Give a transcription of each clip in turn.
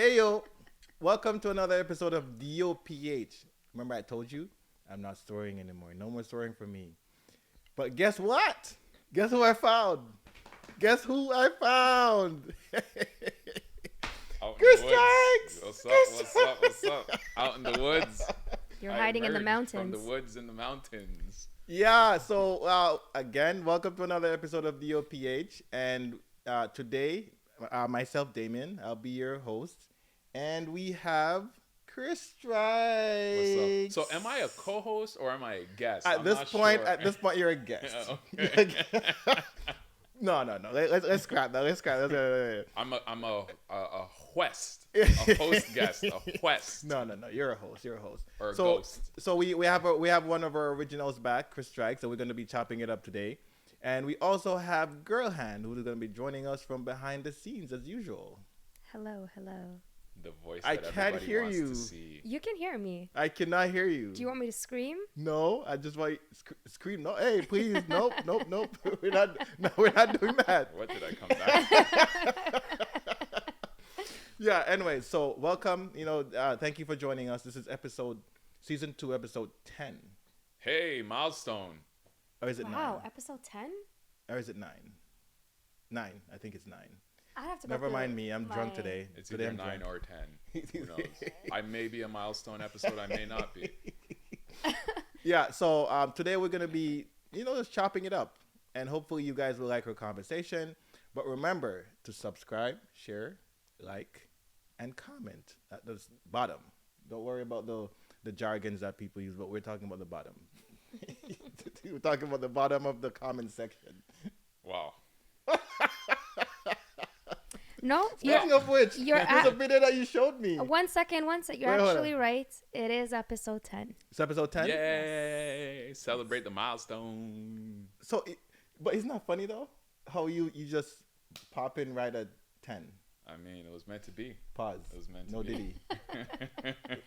Hey yo, welcome to another episode of D.O.Ph. Remember I told you I'm not storing anymore. No more storing for me. But guess what? Guess who I found? Guess who I found? Out in Chris the woods. Strikes! What's up? Chris What's up? What's up? Out in the woods. You're I hiding in the emerged mountains. From the woods in the mountains. Yeah, so again, welcome to another episode of D.O.Ph. And today, myself, Damion, I'll be your host. And we have Chris Strikes. What's up? So am I a co-host or am I a guest? At I'm this not point, sure. you're a guest. Okay. No. Let's scrap that. Let's scrap that. I'm a host. A host guest. A host. No. You're a host. Or a so, ghost. So we have one of our originals back, Chris Strikes. So we're going to be chopping it up today, and we also have Girl Hand, who's going to be joining us from behind the scenes as usual. Hello. The voice I that can't everybody hear wants you. to see. You can hear me. I cannot hear you. Do you want me to scream? No, I just want scream. No, hey, please, nope. We're not doing that. What did I come back? Yeah. Anyway, so welcome. Thank you for joining us. This is season 2, episode 10. Hey, milestone. Or is it 9? Wow, episode 10? Or is it 9? 9. I think it's 9. I'd have to go Never through mind me. I'm drunk my- today. It's Today either I'm 9 drunk. or 10. Who knows? I may be a milestone episode. I may not be. Yeah. So today we're gonna be, just chopping it up, and hopefully you guys will like our conversation. But remember to subscribe, share, like, and comment at the bottom. Don't worry about the jargons that people use, but we're talking about the bottom. We're talking about the bottom of the comment section. Wow. No, Speaking of which, you're there's a at- video that you showed me. one second. You're Wait, hold actually on. right. It is episode 10. It's episode 10. Yay! Celebrate the milestone. So, but it's not funny though how you just pop in right at 10. I mean, it was meant to be. Pause. It was meant to No be. Diddy.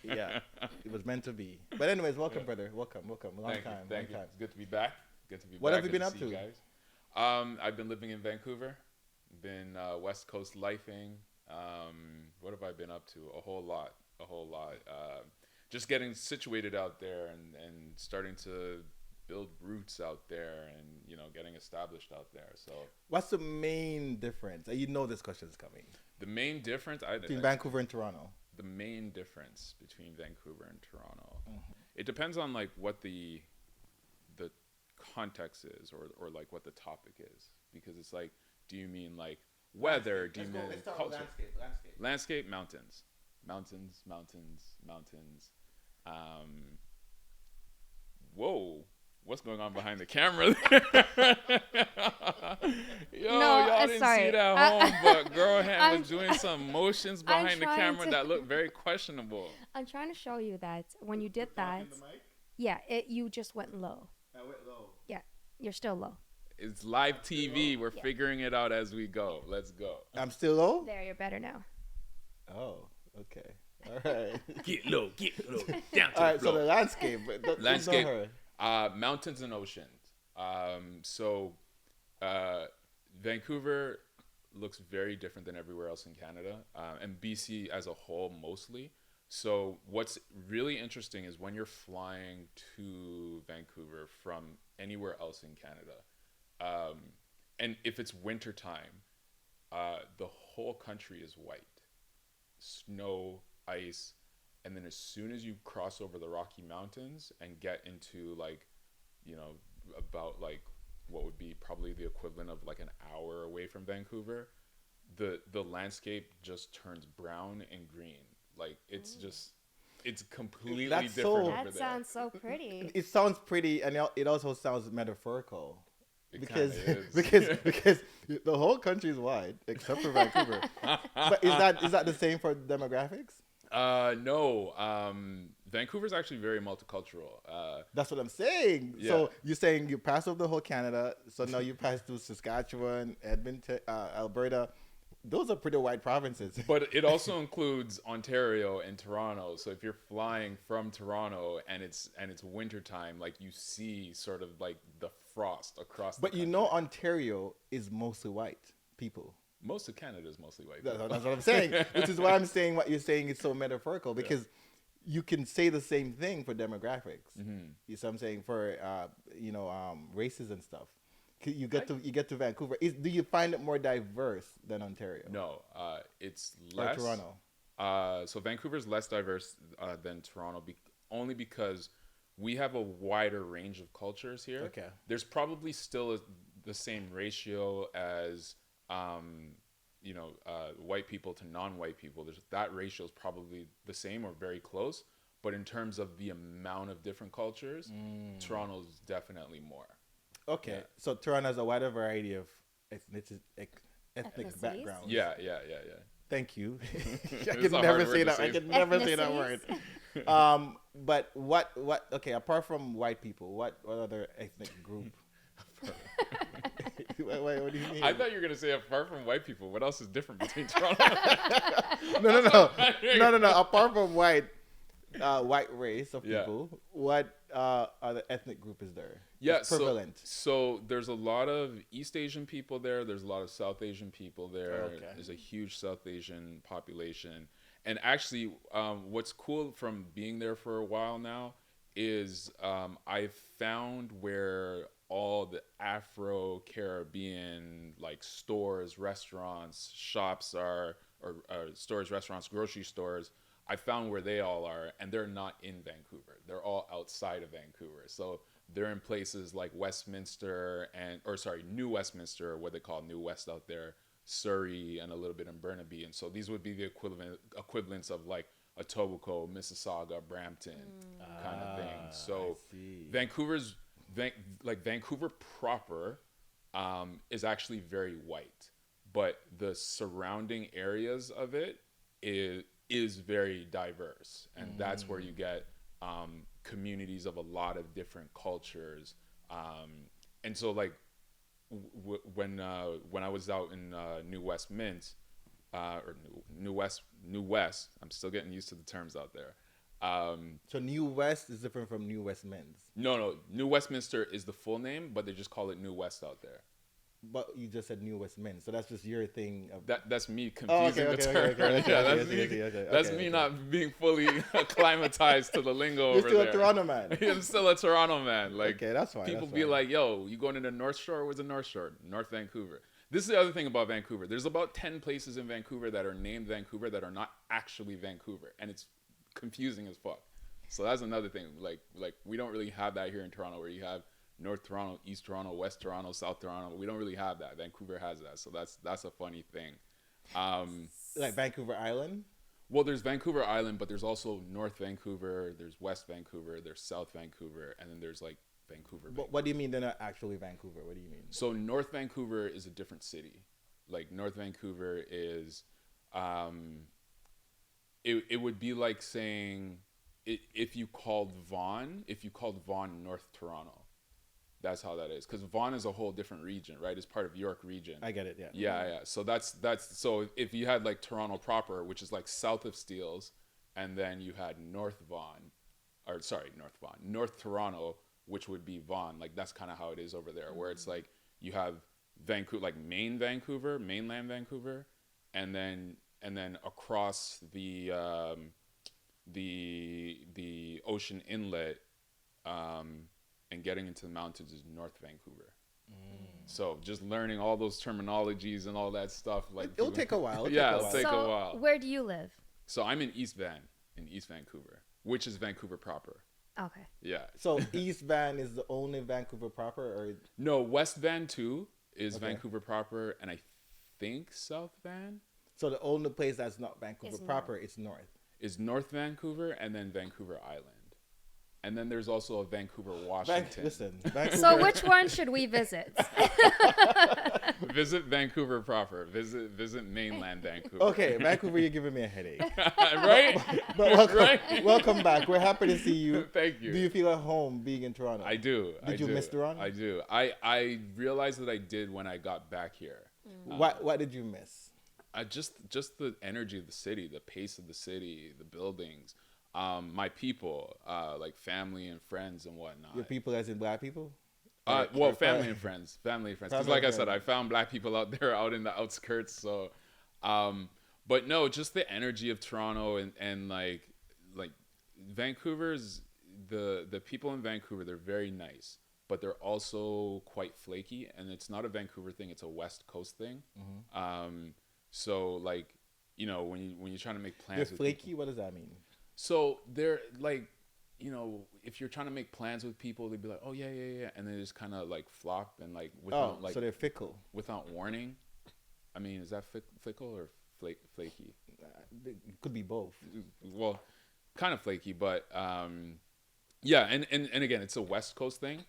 Yeah, it was meant to be. But anyways, welcome, brother. Welcome. Long Thank time. you. Thank you. Long time. It's good to be back. Good to be What back. have you Good been up see to? you guys. I've been living in Vancouver. Been West Coast lifing. What have I been up to? A whole lot. Just getting situated out there and starting to build roots out there and getting established out there. So What's the main difference? You know this question is coming. the main difference Between Vancouver and Toronto. the main difference between Vancouver and Toronto. It depends on like what the context is or like what the topic is, because it's like, do you mean like weather? Do you mean culture? Landscape, mountains. Whoa. What's going on behind the camera there? Yo, No, y'all didn't sorry. see it at home, but Girl Hand I'm was doing some motions behind the trying camera to- that looked very questionable. I'm trying to show you that when you did that, you just went low. I went low. Yeah, you're still low. It's live TV. We're Yeah. figuring it out as we go. Let's go. I'm still low? There, you're better now. Oh, okay. All right. Get low. Down to All right, the so floor. the landscape. Landscape. Her. Mountains and oceans. Vancouver looks very different than everywhere else in Canada, and BC as a whole mostly. So what's really interesting is when you're flying to Vancouver from anywhere else in Canada, and if it's wintertime, the whole country is white. Snow, ice, and then as soon as you cross over the Rocky Mountains and get into like, about like what would be probably the equivalent of like an hour away from Vancouver, the landscape just turns brown and green. Like it's completely That's different so- over That there. sounds so pretty. It sounds pretty, and it also sounds metaphorical. It Because kinda is. because the whole country is wide except for Vancouver. But is that the same for demographics? No. Vancouver's actually very multicultural. That's what I'm saying. Yeah. So you're saying you pass over the whole Canada. So now you pass through Saskatchewan, Edmonton, Alberta. Those are pretty wide provinces. But it also includes Ontario and Toronto. So if you're flying from Toronto and it's wintertime, like you see sort of like the frost across the But country. Ontario is mostly white people. Most of Canada is mostly white That's, people. that's what I'm saying. Which is why I'm saying what you're saying is so metaphorical because you can say the same thing for demographics. Mm-hmm. You see what I'm saying for races and stuff. You get to Vancouver. Do you find it more diverse than Ontario? No, it's Or less. Toronto? So Vancouver's less diverse than Toronto, only because we have a wider range of cultures here. Okay. There's probably still the same ratio as white people to non-white people. That ratio is probably the same or very close. But in terms of the amount of different cultures, Toronto's definitely more. Okay, Yeah. so Toronto has a wider variety of ethnic Ethnicities? backgrounds. Yeah. Thank you. I It's can a never hard word say to that. say. I can never say that word. Ethnicities? But what? Okay, apart from white people, what other ethnic group? Wait, what do you mean? I thought you were gonna say apart from white people, what else is different between Toronto? No. Apart from white race of Yeah. people, what other ethnic group is there? Yeah, It's prevalent. So there's a lot of East Asian people there. There's a lot of South Asian people there. Okay. There's a huge South Asian population. And actually, what's cool from being there for a while now is I've found where all the Afro-Caribbean like stores, restaurants, shops are, or stores, restaurants, grocery stores. I found where they all are, and they're not in Vancouver. They're all outside of Vancouver. So they're in places like New Westminster, or what they call New West out there, Surrey, and a little bit in Burnaby. And so these would be the equivalents of like Etobicoke, Mississauga, Brampton kind of thing. So Vancouver proper is actually very white, but the surrounding areas of it is very diverse, and that's where you get communities of a lot of different cultures. And so like when I was out in New West Mint, or New West, I'm still getting used to the terms out there. So New West is different from New West Men's. No, New Westminster is the full name, but they just call it New West out there. But you just said New West Men's, so that's just your thing. That's me confusing the term. That's me not being fully acclimatized to the lingo. You're over still there. a Toronto man. I'm still a Toronto man. Like, okay, that's fine. People that's be fine. like, "Yo, you going to the North Shore? Where's the North Shore? North Vancouver." This is the other thing about Vancouver. There's about 10 places in Vancouver that are named Vancouver that are not actually Vancouver, and it's confusing as fuck. So that's another thing. Like we don't really have that here in Toronto, where you have North Toronto, East Toronto, West Toronto, South Toronto. We don't really have that. Vancouver has that, so that's a funny thing. Like Vancouver Island. Well, there's Vancouver Island, but there's also North Vancouver, there's West Vancouver, there's South Vancouver, and then there's like Vancouver. But what do you mean they're not actually Vancouver? What do you mean? So North Vancouver is a different city. Like North Vancouver is, it would be like saying if you called Vaughan North Toronto. That's how that is, because Vaughan is a whole different region, right? It's part of York region. I get it, yeah. Yeah. So that's so if you had like Toronto proper, which is like south of Steeles, and then you had North Toronto, which would be Vaughan. Like that's kind of how it is over there, where it's like you have Vancouver, like mainland Vancouver, and then across the ocean inlet, and getting into the mountains is North Vancouver. So just learning all those terminologies and all that stuff, like it'll take a while. It'll take a while. Where do you live? So I'm in East Vancouver, which is Vancouver proper. Okay. Yeah. So East Van is the only Vancouver proper, or no? West Van too is Okay. Vancouver proper, and I think South Van so the only place that's not Vancouver Is proper is North. is North Vancouver, and then Vancouver Island. And then there's also a Vancouver, Washington. Vancouver. So which one should we visit? Visit Vancouver proper. Visit mainland Vancouver. Okay, Vancouver, you're giving me a headache. Right? But welcome back. We're happy to see you. Thank you. Do you feel at home being in Toronto? I do. Did you miss Toronto? I do. I realized that I did when I got back here. What did you miss? Just the energy of the city, the pace of the city, the buildings, my people, like family and friends and whatnot. Your people as in black people? Well, family and friends, because Family like and I said, I friends. found black people out there, out in the outskirts. So, but no, just the energy of Toronto and like Vancouver's the people in Vancouver, they're very nice, but they're also quite flaky, and it's not a Vancouver thing; it's a West Coast thing. So like, when you're trying to make They're plans with flaky. people, What does that mean? so they're like, if you're trying to make plans with people, they'd be like, oh yeah, and then just kind of like flop and like Oh, without like so they're fickle. without warning. I mean, is that fickle or flaky? It could be both. Well, kind of flaky, but yeah, and again, it's a West Coast thing,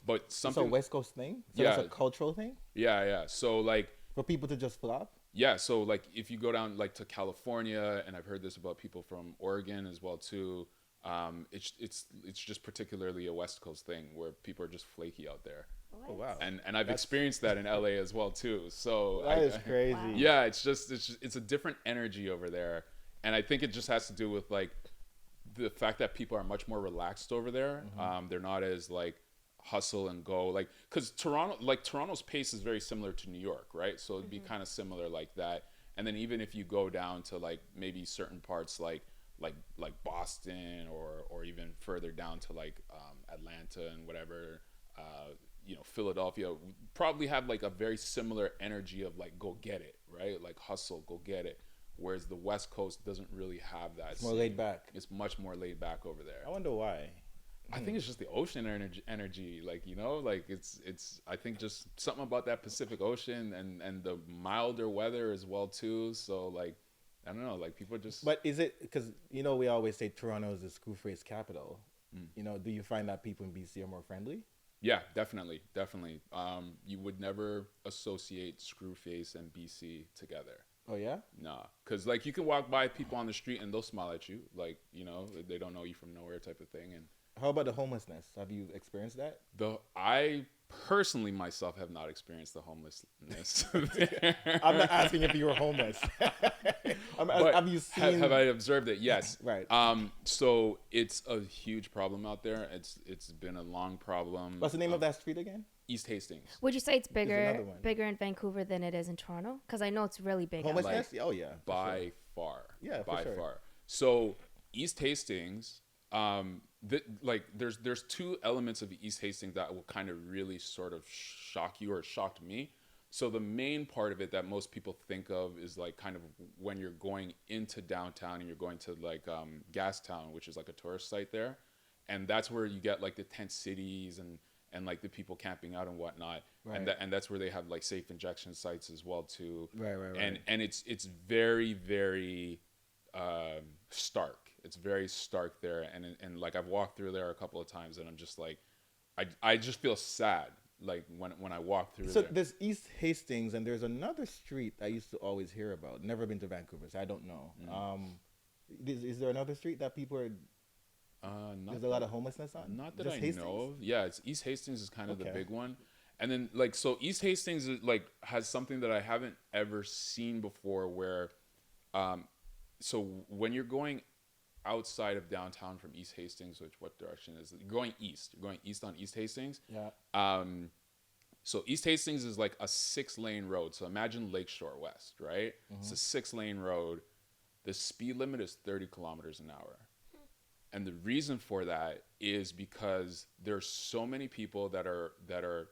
but It's something. a West Coast thing. So Yeah. it's a cultural thing Yeah. So like, for people to just flop. yeah, so like if you go down like to California, and I've heard this about people from Oregon as well too. It's just particularly a West Coast thing where people are just flaky out there, Oh wow. and I've experienced that in LA as well too. So That is crazy. Wow. yeah, it's a different energy over there, and I think it just has to do with like the fact that people are much more relaxed over there. They're not as like hustle and go, like, because Toronto's pace is very similar to New York, right? So it'd be kind of similar like that. And then even if you go down to like maybe certain parts like Boston or even further down to like Atlanta and whatever, Philadelphia probably have like a very similar energy of like go get it, right? Like hustle, go get it. Whereas the West Coast doesn't really have that. It's more laid back. It's much more laid back over there. I wonder why. I think it's just the ocean energy, like, like it's I think just something about that Pacific Ocean and the milder weather as well too. So like, I don't know, like people just. But is it because we always say Toronto is the screw face capital? Do you find that people in BC are more friendly? Yeah, definitely. You would never associate Screwface and BC together. Oh yeah. Nah, because like you can walk by people on the street and they'll smile at you, like they don't know you from nowhere type of thing. And How about the homelessness? Have you experienced that? I personally myself have not experienced the homelessness. I'm not asking if you were homeless. But have you seen? have I observed it? Yes. Right. So it's a huge problem out there. It's been a long problem. What's the name of that street again? East Hastings. Would you say it's another one. bigger in Vancouver than it is in Toronto? Because I know it's really big. out Homelessness? there. Oh yeah. for By sure. far. Yeah, for by sure. far. So East Hastings, there's two elements of East Hastings that will kind of really sort of shock you, or shocked me. So the main part of it that most people think of is like kind of when you're going into downtown and you're going to like Gastown, which is like a tourist site there, and that's where you get like the tent cities and like the people camping out and whatnot, Right. and that's where they have like safe injection sites as well too. Right. And it's very, very stark. It's very stark there, and like I've walked through there a couple of times, and I'm just like, I just feel sad like when I walk through So there. there's East Hastings, and there's another street I used to always hear about. Never been to Vancouver, so I don't know. Is there another street that people are? There's a lot of homelessness on. Not that Just I Hastings? know of. Yeah, it's East Hastings is kind of the Okay. big one, and then like so East Hastings is, like has something that I haven't ever seen before. Where, so when you're going outside of downtown from East Hastings, which what direction is it? You're going east. You're going east on East Hastings. Yeah. So East Hastings is like a 6-lane road. So imagine Lakeshore West, right? It's a 6-lane road. The speed limit is 30 kilometers an hour. And the reason for that is because there's so many people that are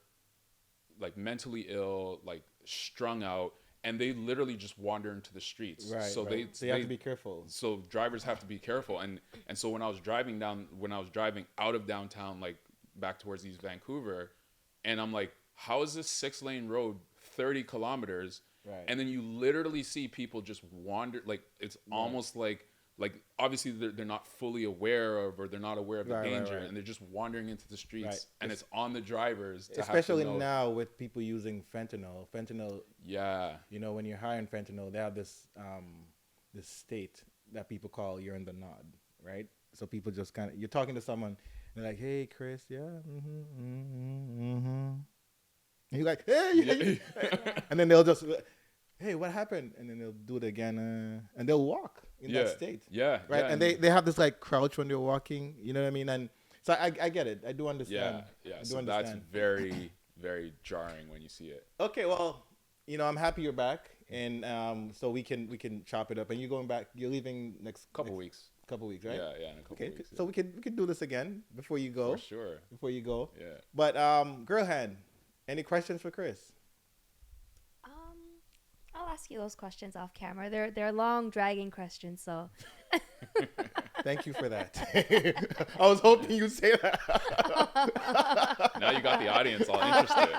like mentally ill, like strung out, and they literally just wander into the streets. Right. So right. So you have to be careful. so drivers have to be careful, and so when I was driving out of downtown, like back towards East Vancouver, and I'm like, how is this 6-lane road 30 kilometers? Right. And then you literally see people just wander, like it's almost like obviously they're not fully aware of, or they're not aware of the danger, and they're just wandering into the streets, Right. and it's on the drivers to Especially have to know. now with people using fentanyl. Yeah. When you're high on fentanyl, they have this this state that people call you're in the nod, right? So people just kind of, you're talking to someone, and they're like, "Hey, Chris, yeah, and you're like, "Hey," and then they'll just, "Hey, what happened?" And then they'll do it again, and they'll walk in that state, Yeah. right? Yeah. And they have this like crouch when they're walking, you know what I mean? And So I get it. I do understand. Yeah. I do So that's understand. very, very jarring when you see it. Okay, well, I'm happy you're back, and so we can chop it up. And you're going back. You're leaving next Couple weeks. Couple weeks, right? Yeah, in a couple Okay, weeks. so we can do this again before you go. For sure. Before you go. Yeah. But girl hand, any questions for Chris? I'll ask you those questions off camera. They're long, dragging questions, so. Thank you for that. I was hoping you'd say that. Now you got the audience all interested.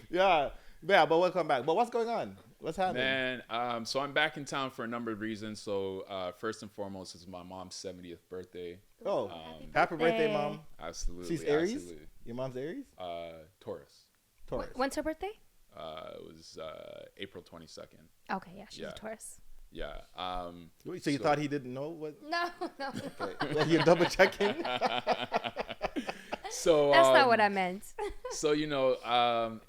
Yeah, but welcome back. But what's going on? What's happening? Man, so I'm back in town for a number of reasons. So first and foremost, it's my mom's 70th birthday. Oh, happy birthday, Mom. Absolutely. She's Aries? Absolutely. Your mom's Aries? Taurus. When's her birthday? It was April 22nd. Okay, yeah, she's a Taurus. Yeah. So you thought he didn't know what? No. Okay. Well, you're double checking. So that's not what I meant. So 10,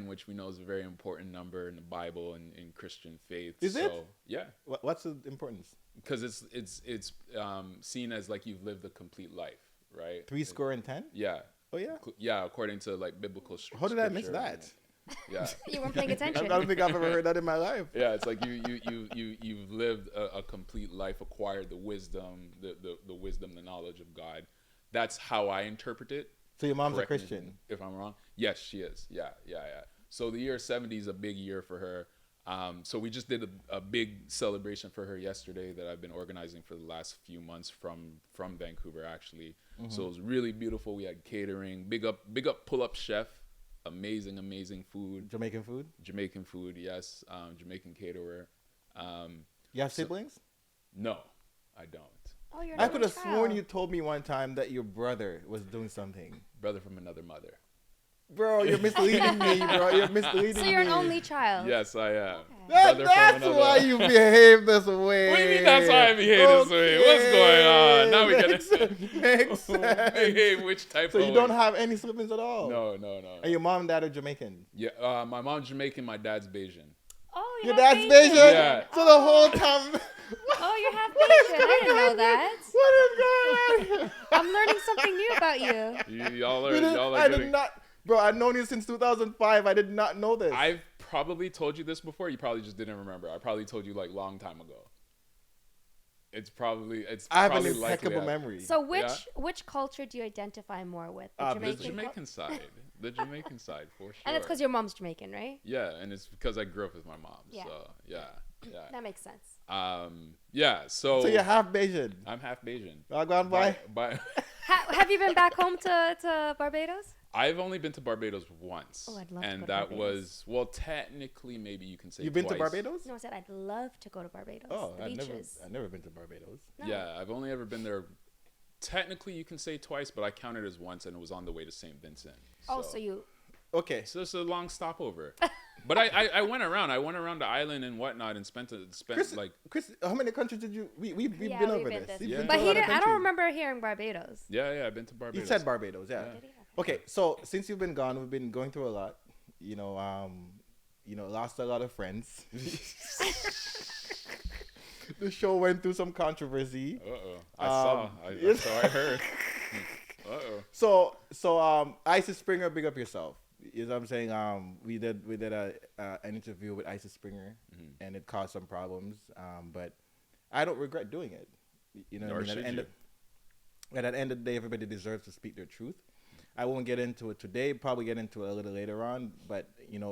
which we know is a very important number in the Bible and in Christian faith. Is it? Yeah. What's the importance? Because it's seen as like you've lived a complete life, right? 10? Yeah. Oh yeah. Yeah, according to like biblical scripture. How did I miss that? Yeah. You weren't paying attention. I don't think I've ever heard that in my life. Yeah, it's like you've lived a complete life, acquired the wisdom, the wisdom, the knowledge of God. That's how I interpret it. So your mom's Correct a me Christian? If I'm wrong. Yes, she is. Yeah. So the year 70 is a big year for her. So we just did a big celebration for her yesterday that I've been organizing for the last few months from Vancouver, actually. Mm-hmm. So it was really beautiful. We had catering. Big up pull-up chef. Amazing food. Jamaican food, yes. Jamaican caterer. You have siblings? No, I don't. Oh, you're I not could a have child. sworn you told me one time that your brother was doing something. Brother from another mother. Bro, you're misleading me, bro. You're misleading me. So you're an only child. Yes, I am. Okay. That's why you behave this way. What do you mean that's why I behave this way? What's going on? Now we get Makes sense. Behave which type So of you way? don't have any siblings at all? No. And your mom and dad are Jamaican? Yeah, my mom's Jamaican, my dad's Bajan. Oh, Your you're dad's Bajan? Yeah. So the whole time... Oh, you're half Asian. I didn't know that. What is going on? I'm learning something new about you. Y'all are I getting... did not... Bro, I've known you since 2005. I did not know this. I've probably told you this before. You probably just didn't remember. I probably told you like long time ago. I have an impeccable memory. So which culture do you identify more with? The The Jamaican side. The Jamaican side, for sure. And it's because your mom's Jamaican, right? Yeah, and it's because I grew up with my mom. Yeah. So, yeah. That makes sense. So you're half Bajan. I'm half Bajan. Gone by? Have you been back home to Barbados? I've only been to Barbados once. Oh, I'd love and to go to that Barbados. was technically maybe you can say You've been twice. to Barbados? No, I said I'd love to go to Barbados. Oh, the beaches. I've never been to Barbados. No. Yeah, I've only ever been there. Technically, you can say twice, but I counted as once, and it was on the way to St. Vincent. So you... Okay. So it's a long stopover. But I went around. I went around the island and whatnot and spent Chris, how many countries did you... We've been over this. Yeah. But I I don't remember hearing Barbados. Yeah, I've been to Barbados. You said Barbados, yeah. Okay, so since you've been gone, we've been going through a lot. Lost a lot of friends. The show went through some controversy. That's how I heard. So Isis Springer, big up yourself. You know what I'm saying? We did an interview with Isis Springer, and it caused some problems. But I don't regret doing it. You know, what I mean? At the end of the day, everybody deserves to speak their truth. I won't get into it today. Probably get into it a little later on. But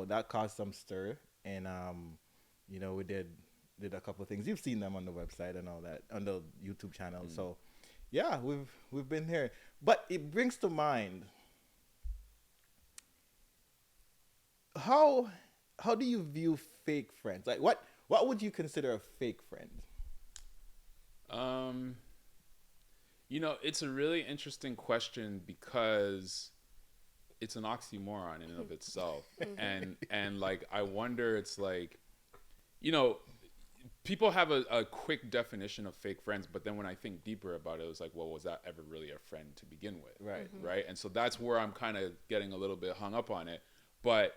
that caused some stir, and we did a couple of things. You've seen them on the website and all that on the YouTube channel. So yeah, we've been here. But it brings to mind, how do you view fake friends? Like what would you consider a fake friend? It's a really interesting question because it's an oxymoron in and of itself. and like I wonder, it's like, people have a quick definition of fake friends, but then when I think deeper about it, it's like, well, was that ever really a friend to begin with? Right. And so that's where I'm kind of getting a little bit hung up on it. But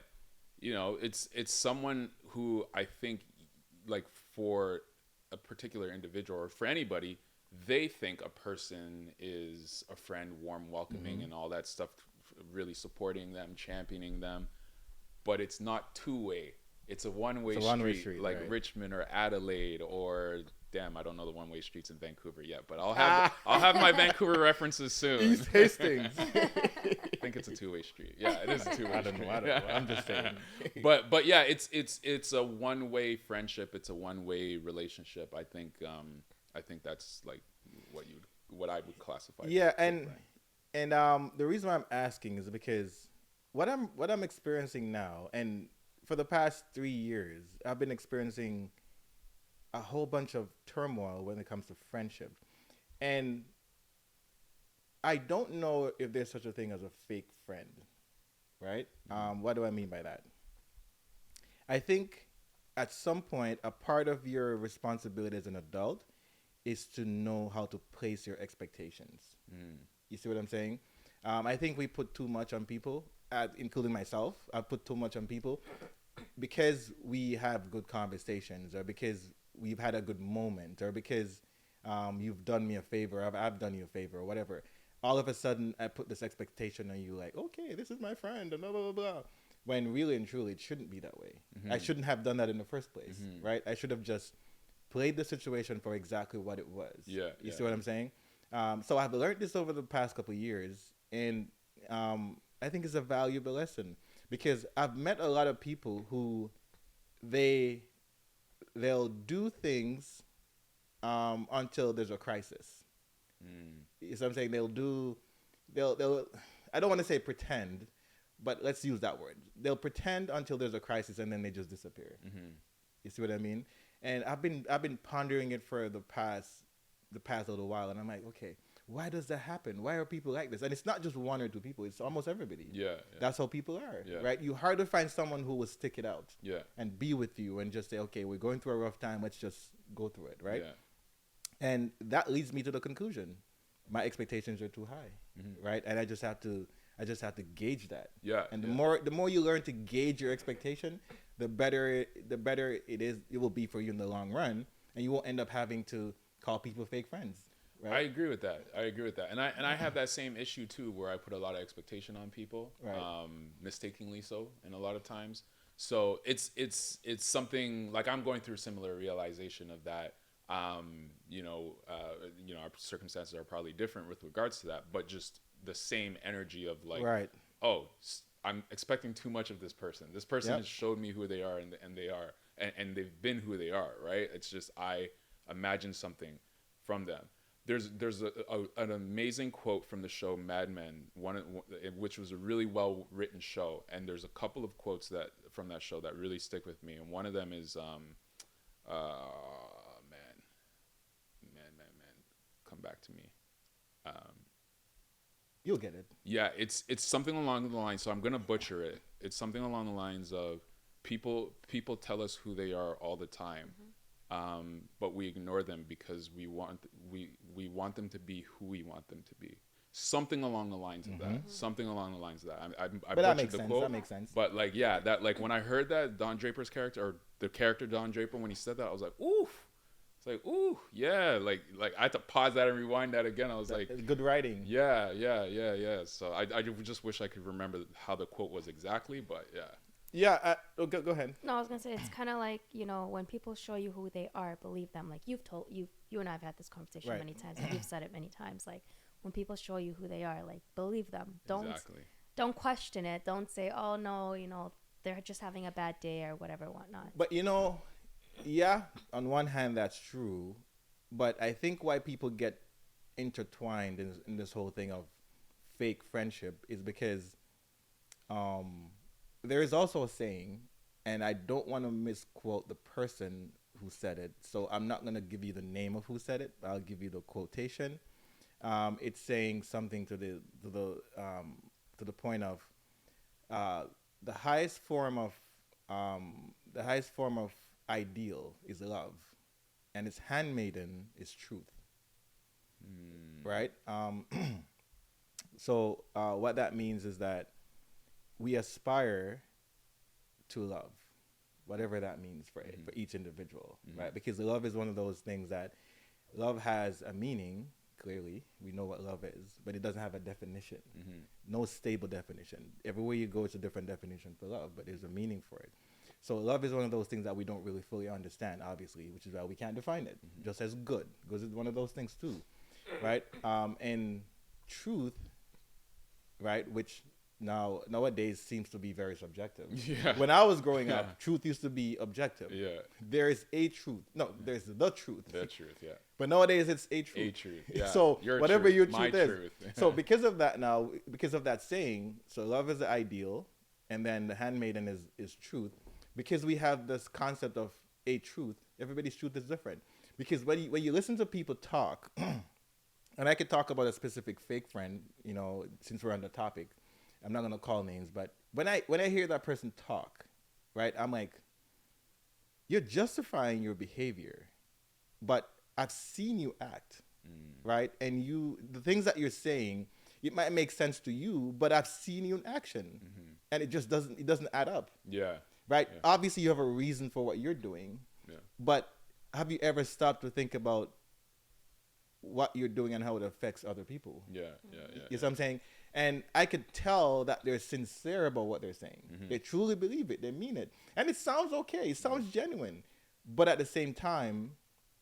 it's someone who I think, like, for a particular individual or for anybody, they think a person is a friend, warm, welcoming, and all that stuff, really supporting them, championing them. But it's not two-way. It's a one-way street, like right. Richmond or Adelaide or damn, I don't know the one-way streets in Vancouver yet, but I'll have my Vancouver references soon. East Hastings. I think it's a two-way street. Yeah, it is a two-way street. I don't know. I'm just saying. But yeah, it's a one-way friendship. It's a one-way relationship. I think that's like what I would classify. Yeah, and the reason why I'm asking is because what I'm experiencing now, and for the past 3 years, I've been experiencing a whole bunch of turmoil when it comes to friendship. And I don't know if there's such a thing as a fake friend, right? What do I mean by that? I think at some point, a part of your responsibility as an adult is to know how to place your expectations. You see what I'm saying? I think we put too much on people, including myself. I put too much on people because we have good conversations, or because we've had a good moment, or because you've done me a favor, I've done you a favor, or whatever. All of a sudden, I put this expectation on you, like, okay, this is my friend, and blah, blah, blah, blah. When really and truly, it shouldn't be that way. I shouldn't have done that in the first place, right? I should have just played the situation for exactly what it was. You see what I'm saying? So I've learned this over the past couple of years, and I think it's a valuable lesson, because I've met a lot of people who they'll do things until there's a crisis. You see what I'm saying? They'll I don't want to say pretend, but let's use that word. They'll pretend until there's a crisis, and then they just disappear. You see what I mean? And I've been pondering it for the past little while, and I'm like, okay, why does that happen? Why are people like this? And it's not just one or two people; it's almost everybody. That's how people are, right? You hard to find someone who will stick it out, and be with you, and just say, okay, we're going through a rough time. Let's just go through it, right? And that leads me to the conclusion: my expectations are too high, right? And I just have to gauge that. And the more you learn to gauge your expectation, the better it will be for you in the long run, and you won't end up having to call people fake friends. Right? I agree with that. And I have that same issue too, where I put a lot of expectation on people, mistakenly so, and a lot of times. So it's something like I'm going through a similar realization of that. Our circumstances are probably different with regards to that, but just the same energy of like, oh, I'm expecting too much of this person. This person has showed me who they are, and they've been who they are, right? It's just I imagine something from them. There's an amazing quote from the show Mad Men, which was a really well written show, and there's a couple of quotes from that show that really stick with me, and one of them is come back to me. You'll get it. Yeah, it's something along the lines. So I'm gonna butcher it. It's something along the lines of people tell us who they are all the time, but we ignore them because we want them to be who we want them to be. Something along the lines of that. Something along the lines of that. I but butchered the quote. That makes sense. But like, yeah, that like when I heard that Don Draper's character, or the character Don Draper, when he said that, I was like, oof. It's like, ooh, yeah, like I had to pause that and rewind that again. I was like, it's good writing. Yeah. So I just wish I could remember how the quote was exactly, but yeah. Yeah, go ahead. No, I was gonna say it's kind of like, when people show you who they are, believe them. Like you and I have had this conversation many times, and you've said it many times. Like when people show you who they are, like believe them. Don't question it. Don't say, oh no, they're just having a bad day or whatever, whatnot. But yeah, on one hand, that's true. But I think why people get intertwined in this whole thing of fake friendship is because there is also a saying, and I don't want to misquote the person who said it, so I'm not going to give you the name of who said it, but I'll give you the quotation. It's saying something to the point of the highest form of ideal is love, and its handmaiden is truth. Right? So what that means is that we aspire to love, whatever that means for each individual, right? Because love is one of those things that love has a meaning. Clearly, we know what love is, but it doesn't have a definition. No stable definition. Everywhere you go, it's a different definition for love, but there's a meaning for it. So love is one of those things that we don't really fully understand, obviously, which is why we can't define it. Just as good, because it's one of those things too, right? And truth, right, which nowadays seems to be very subjective. Yeah. When I was growing up, truth used to be objective. Yeah. There is a truth. No, there's the truth. The truth, yeah. But nowadays it's a truth. A truth, yeah. So Your whatever truth, your my truth is. truth. So because of that now, because of that saying, so love is the ideal, and then the handmaiden is truth. Because we have this concept of a truth, everybody's truth is different. Because when you listen to people talk, and I could talk about a specific fake friend, you know, since we're on the topic. I'm not gonna call names, but when I hear that person talk, right, I'm like, you're justifying your behavior, but I've seen you act, right? And the things that you're saying, it might make sense to you, but I've seen you in action, and it just doesn't add up. Yeah. Right. Yeah. Obviously, you have a reason for what you're doing, but have you ever stopped to think about what you're doing and how it affects other people? Yeah. You know what I'm saying? And I could tell that they're sincere about what they're saying. They truly believe it. They mean it. And it sounds okay. It sounds genuine. But at the same time,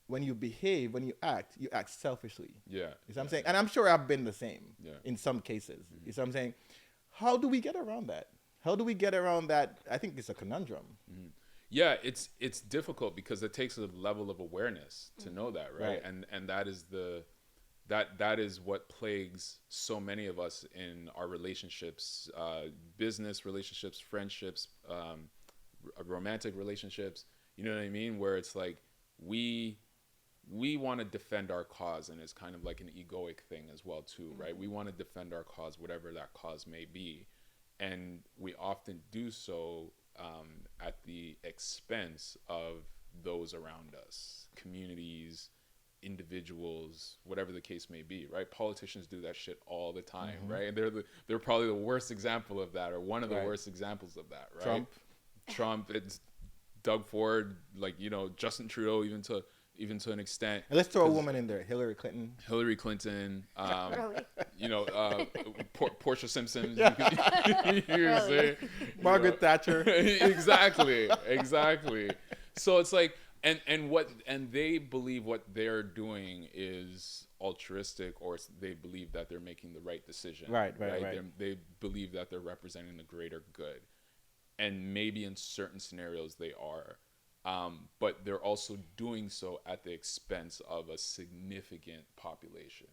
when you behave, when you act selfishly. Yeah. You know what I'm saying? And I'm sure I've been the same in some cases. You know what I'm saying? How do we get around that? How do we get around that? I think it's a conundrum. Yeah, it's difficult because it takes a level of awareness to know that, right? And that is that is what plagues so many of us in our relationships, business relationships, friendships, romantic relationships. You know what I mean? Where it's like we want to defend our cause, and it's kind of like an egoic thing as well too, right? We want to defend our cause, whatever that cause may be, and we often do so at the expense of those around us, communities, individuals, whatever the case may be, right? Politicians do that shit all the time, right? And they're probably the worst example of that, or one of the worst examples of that, right? Trump, it's Doug Ford, like, you know, Justin Trudeau, even to an extent. And let's throw a woman in there, Hillary Clinton. You know, Portia Simpson. Really? Margaret Thatcher. Exactly. So it's like, and they believe what they're doing is altruistic, or they believe that they're making the right decision. Right. They believe that they're representing the greater good, and maybe in certain scenarios they are, but they're also doing so at the expense of a significant population.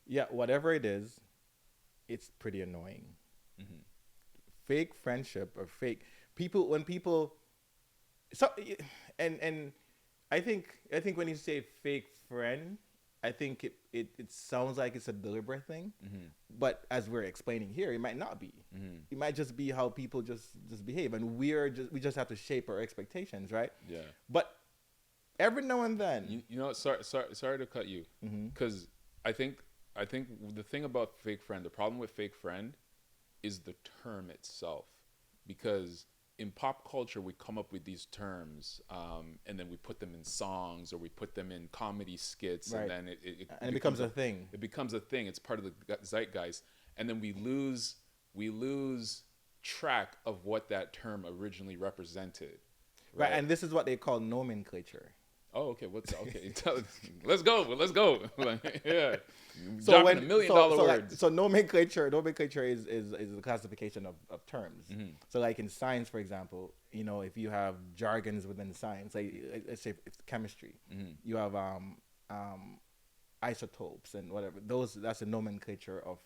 Yeah, whatever it is, it's pretty annoying. Fake friendship or fake people, when people, so, and I think when you say fake friend, I think it sounds like it's a deliberate thing, but as we're explaining here, it might not be. It might just be how people just behave, and we just have to shape our expectations, right? Yeah. But every now and then, you know, sorry to cut you, because I think the thing about fake friend, the problem with fake friend, is the term itself, because in pop culture, we come up with these terms, and then we put them in songs, or we put them in comedy skits, and then it becomes a thing. It becomes a thing. It's part of the zeitgeist, and then we lose track of what that term originally represented. Right, and this is what they call nomenclature. Oh, okay. Let's go. Yeah. So Dropping $1 million words. Like, so nomenclature is the classification of terms. So like in science, for example, you know, if you have jargons within science, like let's say it's chemistry, you have isotopes and whatever. That's a nomenclature of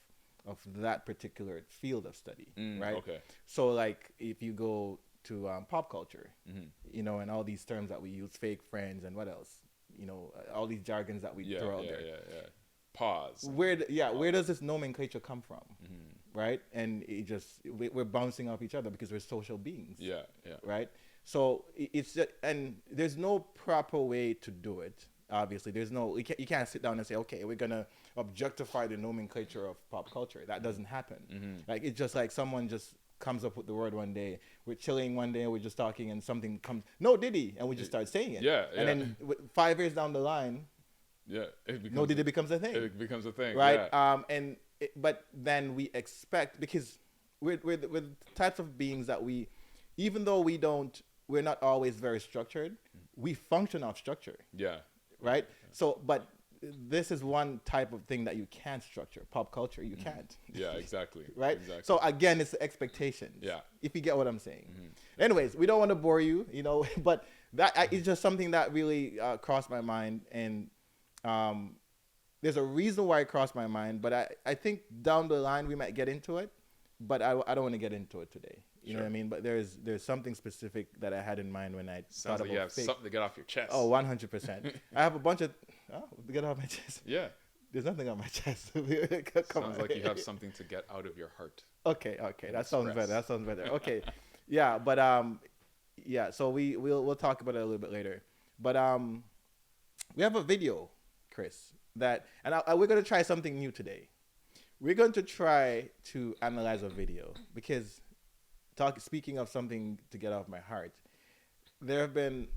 that particular field of study, right? Okay. So like if you go to pop culture, you know, and all these terms that we use, fake friends and what else, you know, all these jargons that we throw out there. Yeah. Pause. Where does this nomenclature come from, right? And we're bouncing off each other because we're social beings. Yeah. Right. So it's just, and there's no proper way to do it. Obviously, you can't sit down and say, okay, we're gonna objectify the nomenclature of pop culture. That doesn't happen. Like it's just like someone just comes up with the word one day. We're chilling one day, we're just talking, and something comes, no Diddy, and we just start saying it. Yeah. And then 5 years down the line, Yeah. Nudity becomes a thing. It becomes a thing. Right. Yeah. But then we expect, because with types of beings that even though we're not always very structured, we function off structure. Yeah. Right. So, but this is one type of thing that you can't structure. Pop culture, you can't. Yeah, exactly. Right. Exactly. So again, it's the expectations. Yeah. If you get what I'm saying. Anyways, we don't want to bore you, but it's just something that really crossed my mind, and there's a reason why it crossed my mind. But I think down the line we might get into it, but I don't want to get into it today. You know what I mean? But there's something specific that I had in mind when I Sounds thought like you have fake. something to get off your chest. Oh, 100%. I have a bunch of to get off my chest. Yeah. There's nothing on my chest. Sounds like you have something to get out of your heart. Okay, that sounds better. Okay, yeah, but yeah. So we'll talk about it a little bit later. But we have a video, Chris, that, and we're gonna try something new today. We're going to try to analyze a video, because speaking of something to get off my heart, there have been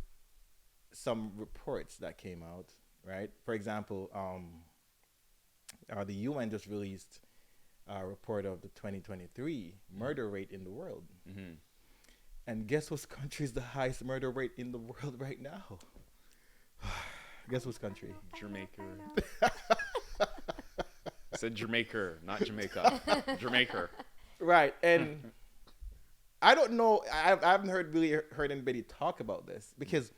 some reports that came out, right? For example, the UN just released a report of the 2023 murder rate in the world. And guess what country is the highest murder rate in the world right now? Guess which country? Jamaica. I said Jamaica, not Jamaica. Jamaica. Right, and I don't know. I haven't really heard anybody talk about this, because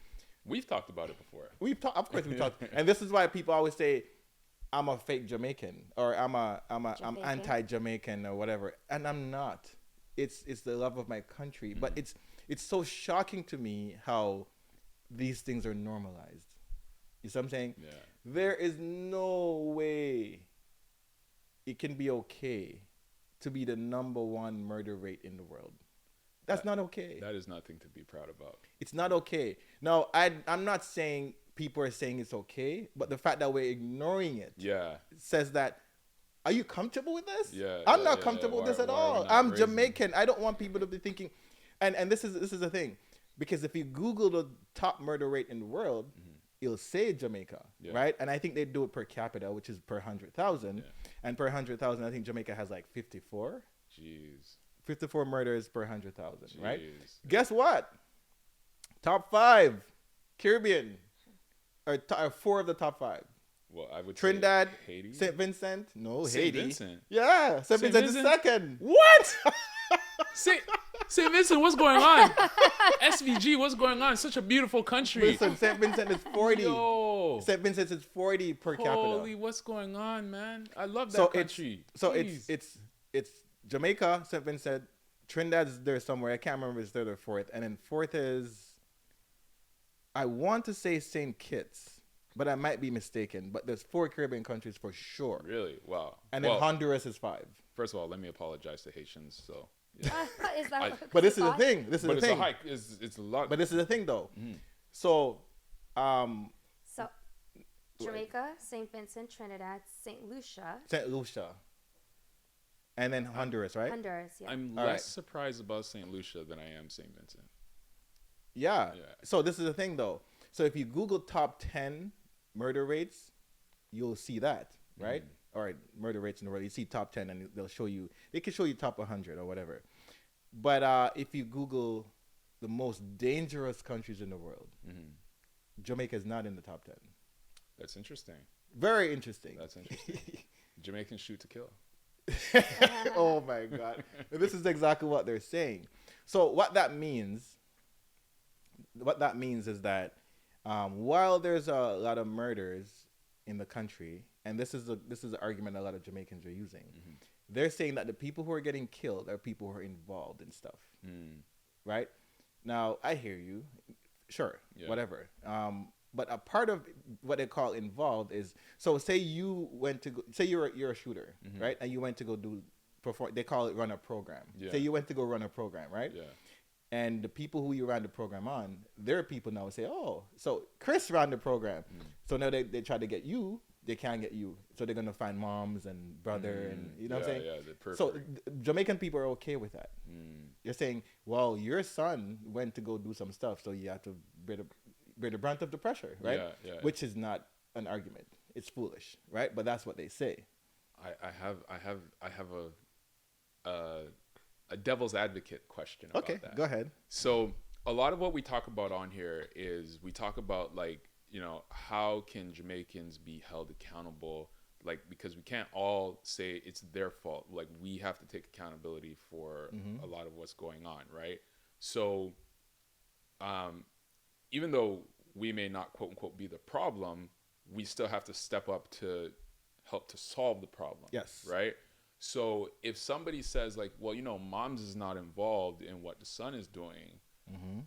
we've talked about it before. Of course, we talked, and this is why people always say, "I'm a fake Jamaican," or I'm anti-Jamaican, or whatever, and I'm not. It's the love of my country, but it's so shocking to me how these things are normalized. You see what I'm saying? Yeah. There is no way it can be okay to be the number one murder rate in the world. That's not okay. That is nothing to be proud about. It's not okay. Now, I'm not saying people are saying it's okay, but the fact that we're ignoring it says that, are you comfortable with this? Yeah. I'm not comfortable with this at all. I'm Jamaican. I don't want people to be thinking, and this is the thing, because if you Google the top murder rate in the world, it'll say Jamaica, right? And I think they do it per capita, which is per 100,000. And per 100,000, I think Jamaica has like 54. Jeez. 54 murders per 100,000, right? Guess what? Top 5, Caribbean, or 4 of the top 5. Well, I would Trinidad, say Haiti. St. Vincent, no, St. Haiti. Vincent. Yeah, St. Vincent is second. What? St. Vincent, what's going on? SVG, what's going on? Such a beautiful country. Listen, St. Vincent is 40. Yo. St. Vincent is 40 per capita. Holy, what's going on, man? I love that country. It's Jamaica, St. Vincent, Trinidad's there somewhere. I can't remember if it's third or fourth. And then fourth is, I want to say St. Kitts, but I might be mistaken. But there's 4 Caribbean countries for sure. Really? Wow. And then Honduras is 5. First of all, let me apologize to Haitians. So. Yeah. But this is the thing. This is but the thing. It's a hike. It's a lot. But this is the thing, though. So, Jamaica, St. Vincent, Trinidad, St. Lucia. St. Lucia. And then Honduras, right? Honduras, yeah. I'm less surprised about St. Lucia than I am St. Vincent. Yeah. So this is the thing, though. So if you Google top 10 murder rates, you'll see that, right? All right, murder rates in the world. You see top 10, and they can show you top 100 or whatever. But if you Google the most dangerous countries in the world, Jamaica is not in the top 10. That's interesting. Very interesting. That's interesting. Jamaicans shoot to kill. Oh my God. This is exactly what they're saying. So what that means is that while there's a lot of murders in the country, and this is the argument a lot of Jamaicans are using, they're saying that the people who are getting killed are people who are involved in stuff. Right? Now, I hear you. Sure. Whatever. But a part of what they call involved is, so say you went to go, say you're a shooter, right? And you went to go perform, they call it run a program. Say you went to go run a program, right? Yeah. And the people who you ran the program on, their people now say, oh, so Chris ran the program. So now they try to get you, they can't get you. So they're going to find moms and brother and, you know what I'm saying? Yeah, so Jamaican people are okay with that. You're saying, well, your son went to go do some stuff, so you have to bear the brunt of the pressure, right? Yeah. Which is not an argument. it's foolish, right? But that's what they say. I have a devil's advocate question about Okay, that. go ahead. So a lot of what we talk about on here is we talk about like, you know, how can Jamaicans be held accountable? Like, because we can't all say it's their fault. Like, we have to take accountability for a lot of what's going on, right? So, even though we may not quote unquote be the problem, we still have to step up to help to solve the problem. Yes. Right? So if somebody says like, well, you know, moms is not involved in what the son is doing,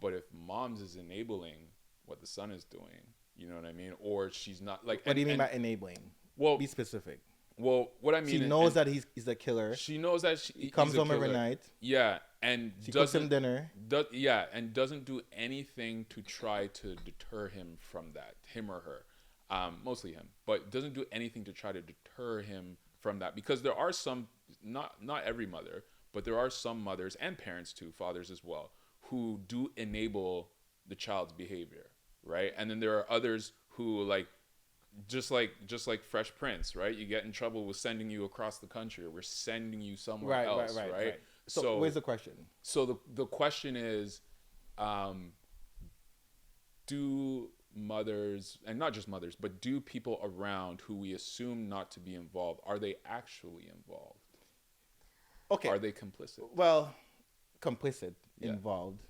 but if moms is enabling what the son is doing, you know what I mean? Or she's not like. What do you mean by enabling? Well, be specific. Well, what I mean, she knows that he's a killer. She knows that he comes home every night. Yeah, and she cooks him dinner. And doesn't do anything to try to deter him from that, him or her, mostly him, but doesn't do anything to try to deter him from that, because there are some, not every mother, but there are some mothers and parents too, fathers as well, who do enable the child's behavior, right? And then there are others who like. Just like Fresh Prince, right? You get in trouble with sending you across the country, or we're sending you somewhere else, right? So where's the question? So the question is, do mothers, and not just mothers, but do people around who we assume not to be involved, are they actually involved? Okay. Are they complicit? Well, complicit, involved.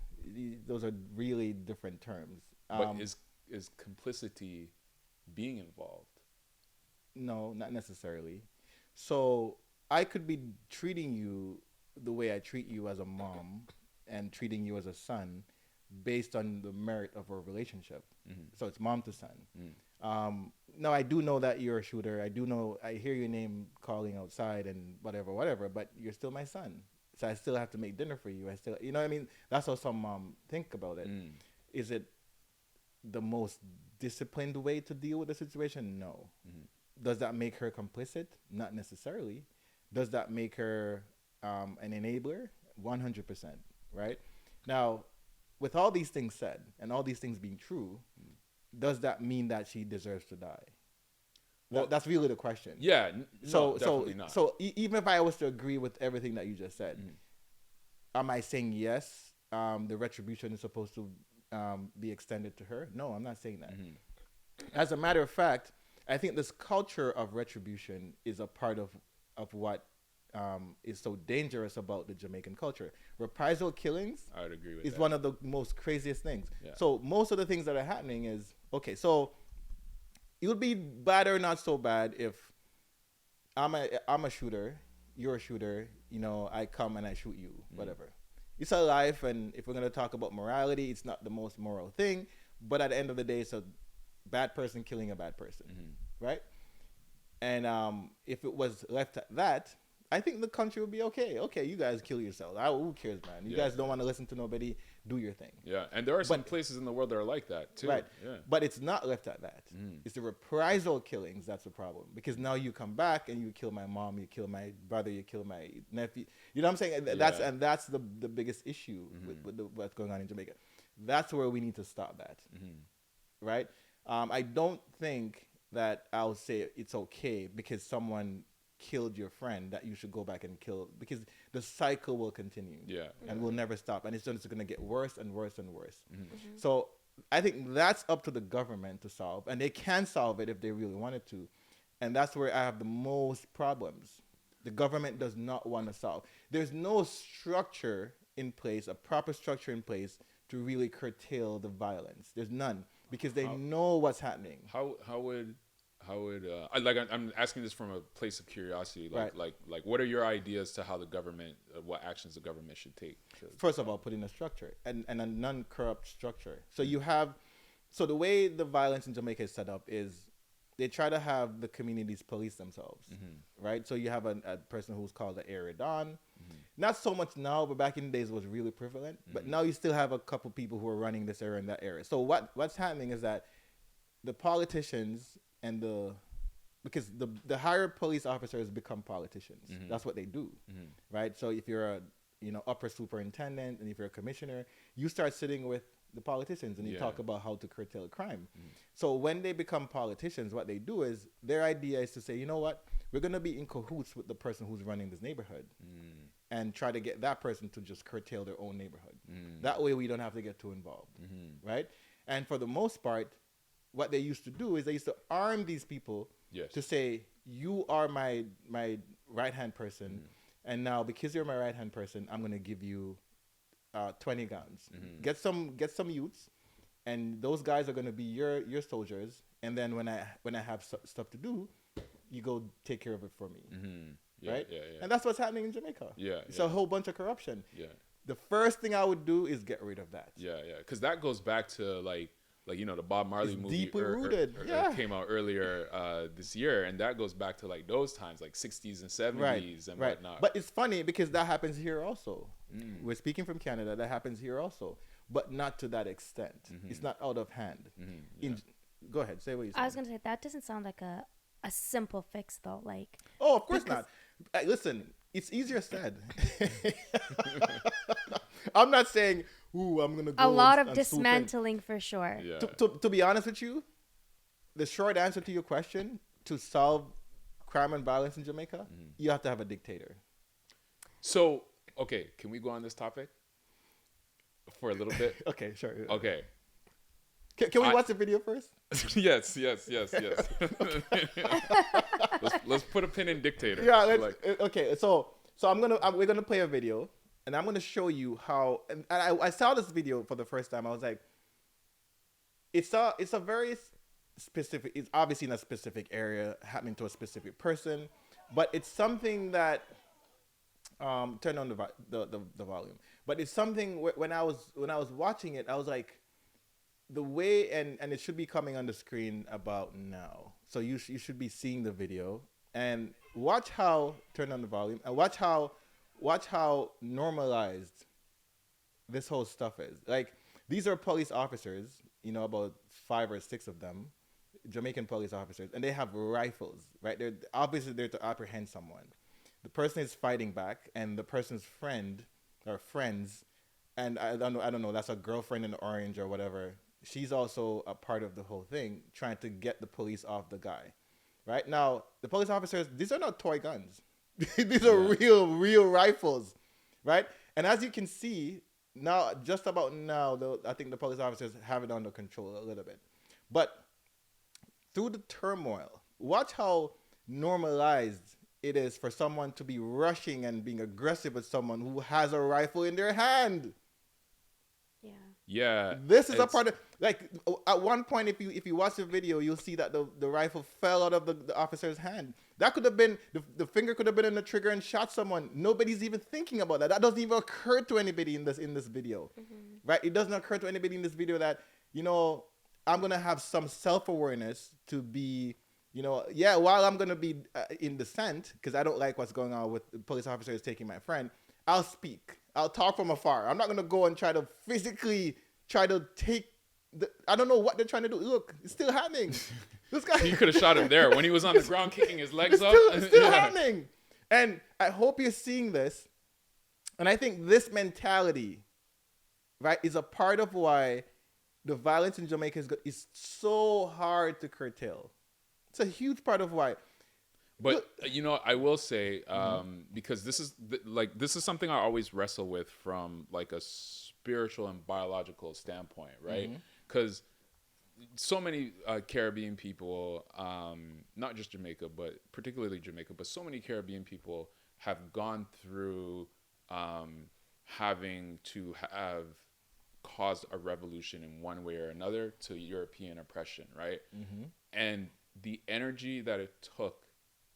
Those are really different terms. But is complicity being involved? No, not necessarily. So I could be treating you the way I treat you as a mom and treating you as a son based on the merit of our relationship. So it's mom to son. Now I do know that you're a shooter. I hear your name calling outside and whatever, but you're still my son. So I still have to make dinner for you. You know what I mean? That's how some mom think about it. Is it the most disciplined way to deal with the situation? No. Does that make her complicit? Not necessarily. Does that make her an enabler? 100%, right? Now, with all these things said and all these things being true, does that mean that she deserves to die? Well, that's really the question. Yeah. Definitely not. So even if I was to agree with everything that you just said, am I saying yes, the retribution is supposed to be extended to her? No, I'm not saying that. As a matter of fact, I think this culture of retribution is a part of what is so dangerous about the Jamaican culture. Reprisal killings, I would agree with is that. one of the most craziest things. Yeah. So most of the things that are happening is, okay, so it would be bad or not so bad if I'm a shooter, you're a shooter, you know, I come and I shoot you, whatever. It's a life, and if we're going to talk about morality, it's not the most moral thing, but at the end of the day, it's a bad person killing a bad person, right? And if it was left at that, I think the country would be okay. Okay, you guys kill yourselves. Who cares, man? You guys don't want to listen to nobody. Do your thing. Yeah, and there are some places in the world that are like that too. Right. Yeah. But it's not left at that. It's the reprisal killings that's the problem. Because now you come back and you kill my mom, you kill my brother, you kill my nephew. You know what I'm saying? That's the biggest issue with what's going on in Jamaica. That's where we need to stop that. Right? I don't think that I'll say it's okay because someone killed your friend that you should go back and kill, because the cycle will continue and will never stop, and it's just going to get worse and worse and worse. So I think that's up to the government to solve, and they can solve it if they really wanted to, and that's where I have the most problems. The government does not want to solve. There's no structure in place, a proper structure in place to really curtail the violence. There's none, because they know what's happening. How would I'm asking this from a place of curiosity. Like, what are your ideas to how the government, what actions the government should take? First of all, put in a structure and a non-corrupt structure. So the way the violence in Jamaica is set up is they try to have the communities police themselves, right? So you have a person who's called the area don. Not so much now, but back in the days it was really prevalent. But now you still have a couple people who are running this area and that area. So what's happening is that the politicians and because the higher police officers become politicians. That's what they do, right? So if you're upper superintendent, and if you're a commissioner, you start sitting with the politicians and you talk about how to curtail crime. So when they become politicians, what they do is their idea is to say, you know what, we're going to be in cahoots with the person who's running this neighborhood and try to get that person to just curtail their own neighborhood. That way we don't have to get too involved, right? And for the most part, what they used to do is they used to arm these people to say, you are my right-hand person, and now because you're my right-hand person, I'm going to give you 20 guns. Get some youths, and those guys are going to be your soldiers, and then when I have stuff to do, you go take care of it for me. Right? And that's what's happening in Jamaica. It's a whole bunch of corruption. The first thing I would do is get rid of that. Because that goes back to like the Bob Marley movie deeply rooted. Came out earlier this year, and that goes back to like those times, like 60s and 70s and whatnot. But it's funny because that happens here also. We're speaking from Canada. That happens here also, but not to that extent. It's not out of hand. Go ahead, say what you said. I was gonna say that doesn't sound like a simple fix though. Like, oh, of course not. Listen, it's easier said. I'm not saying, ooh, I'm gonna go. A lot of dismantling for sure. To be honest with you, the short answer to your question, to solve crime and violence in Jamaica, you have to have a dictator. So, okay, can we go on this topic for a little bit? Okay, sure. Okay. Can we watch the video first? Yes. let's put a pin in dictator. Okay. So we're gonna play a video, and I'm gonna show you how. And I saw this video for the first time. I was like, it's a very specific. It's obviously in a specific area, happening to a specific person, but it's something that. Turn on the volume. But it's something when I was watching it, I was like. The way and it should be coming on the screen about now. So you should be seeing the video and watch how turn on the volume and watch how normalized this whole stuff is. Like these are police officers, about 5 or 6 of them, Jamaican police officers, and they have rifles, right? They're obviously there to apprehend someone. The person is fighting back, and the person's friend or friends, and I don't know, that's a girlfriend in orange or whatever. She's also a part of the whole thing, trying to get the police off the guy. Right now, the police officers, these are not toy guns. These are real rifles, right? And as you can see, now, just about now, I think the police officers have it under control a little bit. But through the turmoil, watch how normalized it is for someone to be rushing and being aggressive with someone who has a rifle in their hand. Yeah. This is a part of, like, at one point, if you watch the video, you'll see that the rifle fell out of the officer's hand. That could have been, the finger could have been on the trigger and shot someone. Nobody's even thinking about that. That doesn't even occur to anybody in this video, right? It doesn't occur to anybody in this video that, I'm going to have some self-awareness to be, while I'm going to be in dissent, because I don't like what's going on with the police officers taking my friend, I'll speak. I'll talk from afar. I'm not going to go and try to physically take I don't know what they're trying to do. Look, it's still happening. This guy. You could have shot him there when he was on the ground kicking his legs up. It's still happening. And I hope you're seeing this. And I think this mentality, right, is a part of why the violence in Jamaica is so hard to curtail. It's a huge part of why. But I will say, because this is something I always wrestle with from like a spiritual and biological standpoint, right? Because so many Caribbean people, not just Jamaica, but particularly Jamaica, but so many Caribbean people have gone through having to have caused a revolution in one way or another to European oppression, right? And the energy that it took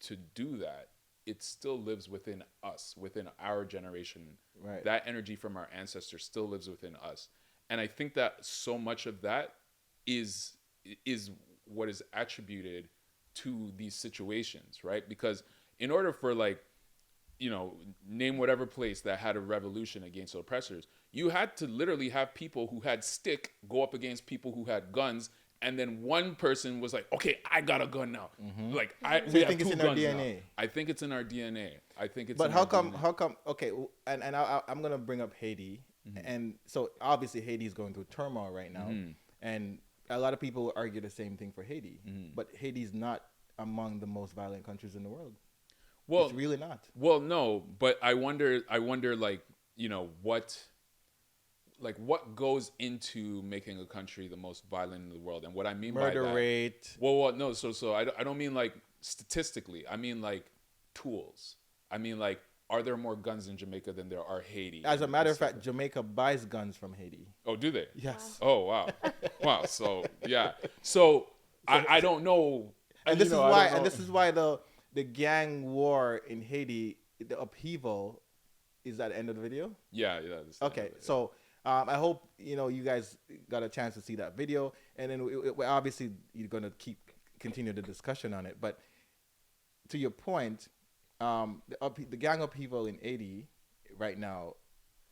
to do that, it still lives within us, within our generation. Right. That energy from our ancestors still lives within us. And I think that so much of that is what is attributed to these situations, right? Because in order for name whatever place that had a revolution against oppressors, you had to literally have people who had stick go up against people who had guns and then one person was like, okay, I got a gun now. Like So you think it's in our DNA? Now. I think it's in our DNA. I think it's. But in how our come? DNA. How come? Okay, and I'm gonna bring up Haiti, and so obviously Haiti is going through turmoil right now, and a lot of people argue the same thing for Haiti, but Haiti's not among the most violent countries in the world. Well, it's really not. Well, no, but I wonder, like, what goes into making a country the most violent in the world, and what I mean murder by that, rate. Well, no, so I don't mean like statistically. I mean like tools. I mean like, are there more guns in Jamaica than there are Haiti? As a matter of fact, Jamaica buys guns from Haiti. Oh, do they? Yes. Wow. Oh, wow. Wow. So yeah. So I don't know. And this is why. And this is why the gang war in Haiti, the upheaval, is at the end of the video. Yeah. Okay. So I hope you guys got a chance to see that video, and then we obviously you're gonna continue the discussion on it. But to your point, the gang upheaval in Haiti right now,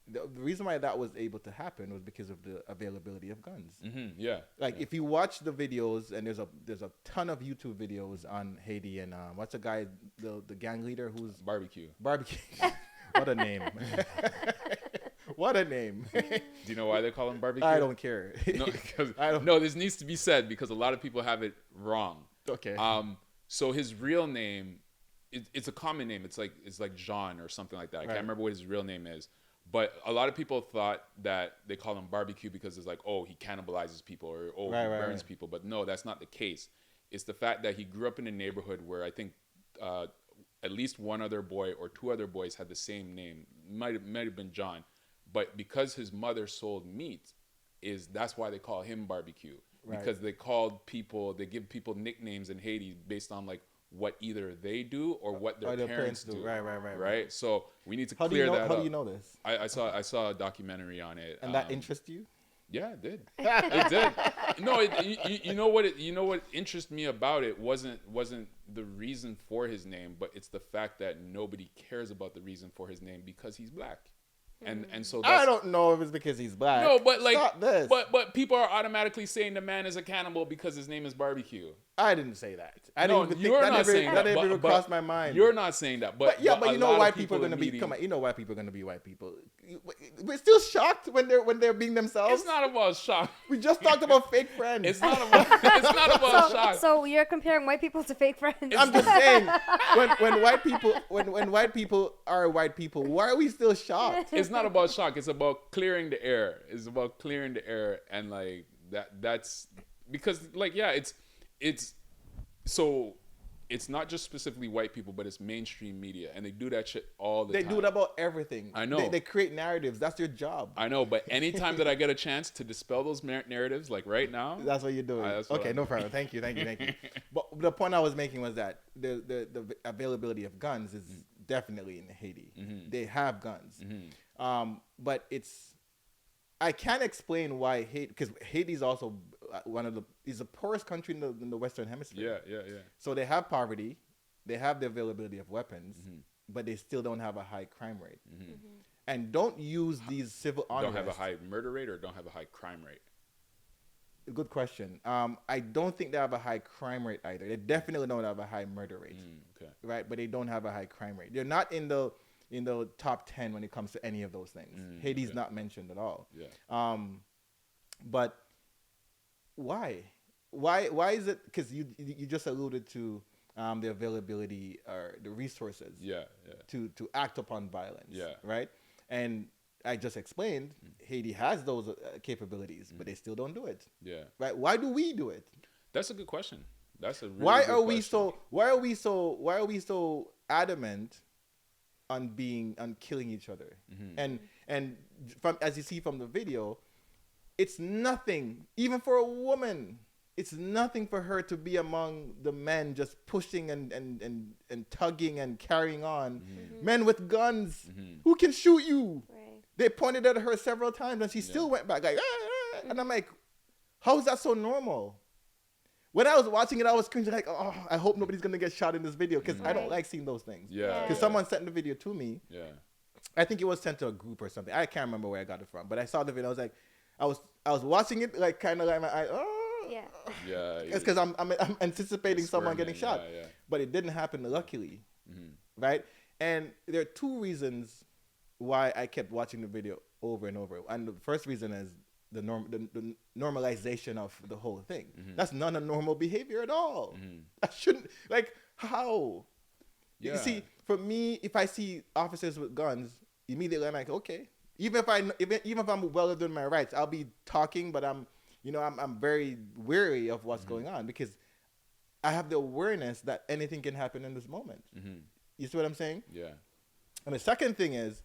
the reason why that was able to happen was because of the availability of guns. Yeah. Like if you watch the videos, and there's a ton of YouTube videos on Haiti, and what's the guy, the gang leader who's Barbecue. What a name. What a name. Do you know why they call him Barbecue? I don't care. No, this needs to be said because a lot of people have it wrong. Okay. So his real name, it's a common name. It's like Jean or something like that. I can't remember what his real name is. But a lot of people thought that they call him Barbecue because it's like, oh, he cannibalizes people, or he burns people. But no, that's not the case. It's the fact that he grew up in a neighborhood where I think at least one other boy or two other boys had the same name. Might have been John. But because his mother sold meat, that's why they call him Barbecue. Right. Because they give people nicknames in Haiti based on like what either they do or what their parents do. Right. So we need to clear that up. How do you know this? I saw a documentary on it. And that interests you? Yeah, it did. It did. No, you know what interested me about it wasn't the reason for his name, but it's the fact that nobody cares about the reason for his name because he's black. And so I don't know if it's because he's black. No, but like, stop this. But people are automatically saying the man is a cannibal because his name is Barbecue. I didn't say that. You're not saying that. That didn't even cross my mind. You're not saying that. But you know white people are going to be. Come on, you know white people are going to be white people. We're still shocked when they're being themselves. It's not about shock. We just talked about fake friends. It's not about shock. So you're comparing white people to fake friends. I'm just saying, when white people are white people, why are we still shocked? It's not about shock. It's about clearing the air. It's about clearing the air, and like that's because like it's not just specifically white people, but it's mainstream media, and they do that shit all the time. They do it about everything. I know. They create narratives. That's their job. I know, but anytime that I get a chance to dispel those narratives, like right now, that's what you're doing. Okay, no problem. Thank you. But the point I was making was that the availability of guns is definitely in Haiti. They have guns, but I can't explain why Haiti, because Haiti's also is the poorest country in the Western Hemisphere. Yeah. So they have poverty, they have the availability of weapons, but they still don't have a high crime rate. And don't use these civil unrest. Don't have a high murder rate or don't have a high crime rate? Good question. I don't think they have a high crime rate either. They definitely don't have a high murder rate. Okay. Right, but they don't have a high crime rate. They're not in the top 10 when it comes to any of those things. Haiti's not mentioned at all. Yeah. But why is it? Because you just alluded to the availability or the resources. Yeah. To act upon violence. Yeah. Right. And I just explained Haiti has those capabilities, but they still don't do it. Yeah. Right. Why do we do it? That's a good question. That's a really Why good are we question. Why are we so adamant on killing each other? And from, as you see from the video, it's nothing, even for a woman, it's nothing for her to be among the men just pushing and tugging and carrying on. Men with guns who can shoot you. Right. They pointed at her several times and she still went back like, and I'm like, how is that so normal? When I was watching it, I was cringing like, oh, I hope nobody's going to get shot in this video because I don't like seeing those things. Yeah. Because someone sent the video to me. Yeah. I think it was sent to a group or something. I can't remember where I got it from, but I saw the video. I was like, I was watching it like kind of like my eyes, Yeah. Yeah. It's because I'm anticipating someone getting shot. Yeah. But it didn't happen, luckily. Mm-hmm. Right? And there are two reasons why I kept watching the video over and over. And the first reason is the normalization of the whole thing. Mm-hmm. That's not a normal behavior at all. Mm-hmm. That shouldn't, like, how? Yeah. You see, for me, if I see officers with guns, immediately I'm like, okay. Even if I'm well within my rights, I'll be talking, but I'm very wary of what's going on because I have the awareness that anything can happen in this moment. Mm-hmm. You see what I'm saying? Yeah. And the second thing is,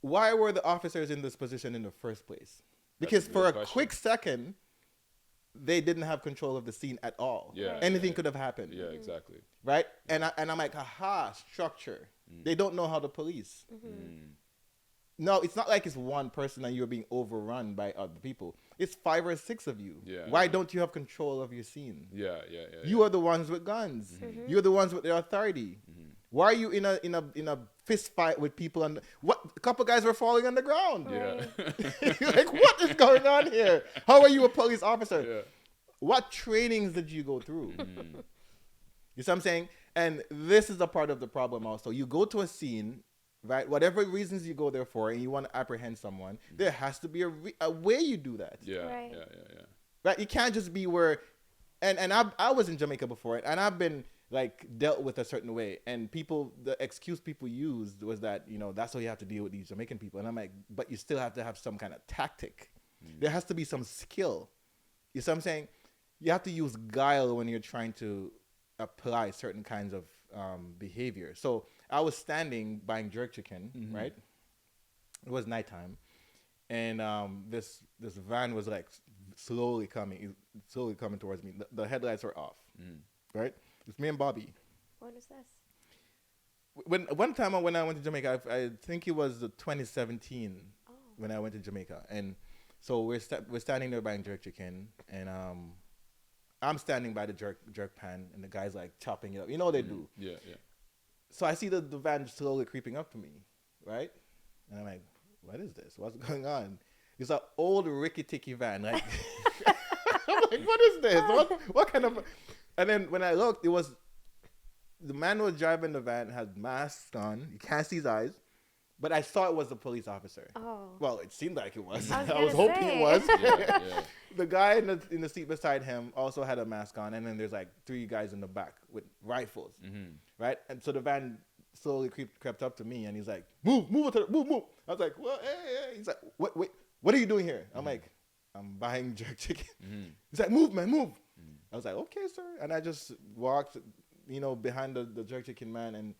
why were the officers in this position in the first place? Because for a quick second, they didn't have control of the scene at all. Yeah. Anything could have happened. Yeah, exactly. Right? And I'm like, aha, structure. They don't know how to police. No, it's not like it's one person and you're being overrun by other people. It's 5 or 6 of you. Yeah. Why don't you have control of your scene? Yeah. You are the ones with guns. You're the ones with the authority. Why are you in a fist fight with people? And what? A couple guys were falling on the ground. Yeah. Like, what is going on here? How are you a police officer? Yeah. What trainings did you go through? You see what I'm saying? And this is a part of the problem also. You go to a scene, right? Whatever reasons you go there for, and you want to apprehend someone, there has to be a way you do that. Yeah. Right. Yeah. Right? You can't just be where, and I was in Jamaica before, and I've been like dealt with a certain way, and the excuse people used was that, that's how you have to deal with these Jamaican people. And I'm like, but you still have to have some kind of tactic. There has to be some skill. You see what I'm saying? You have to use guile when you're trying to apply certain kinds of behavior. So I was standing buying jerk chicken, right? It was nighttime, and this van was like slowly coming towards me. The headlights were off, right? It's me and Bobby. What is this? One time when I went to Jamaica, I think it was 2017 when I went to Jamaica, and so we're standing there buying jerk chicken, and I'm standing by the jerk pan, and the guy's like chopping it up. You know what they do? Yeah. So I see the van slowly creeping up to me, right? And I'm like, what is this? What's going on? It's an old rickety van. Like, I'm like, what is this? What kind of? And then when I looked, it was the man who was driving the van had masks on. You can't see his eyes, but I saw it was a police officer. Oh. Well, it seemed like it was. I was hoping it was. Yeah. The guy in the seat beside him also had a mask on, and then there's like 3 guys in the back with rifles, right? And so the van slowly crept up to me, and he's like, move. I was like, well, hey. He's like, what are you doing here? I'm like, I'm buying jerk chicken. He's like, move, man, move. I was like, okay, sir. And I just walked, behind the jerk chicken man.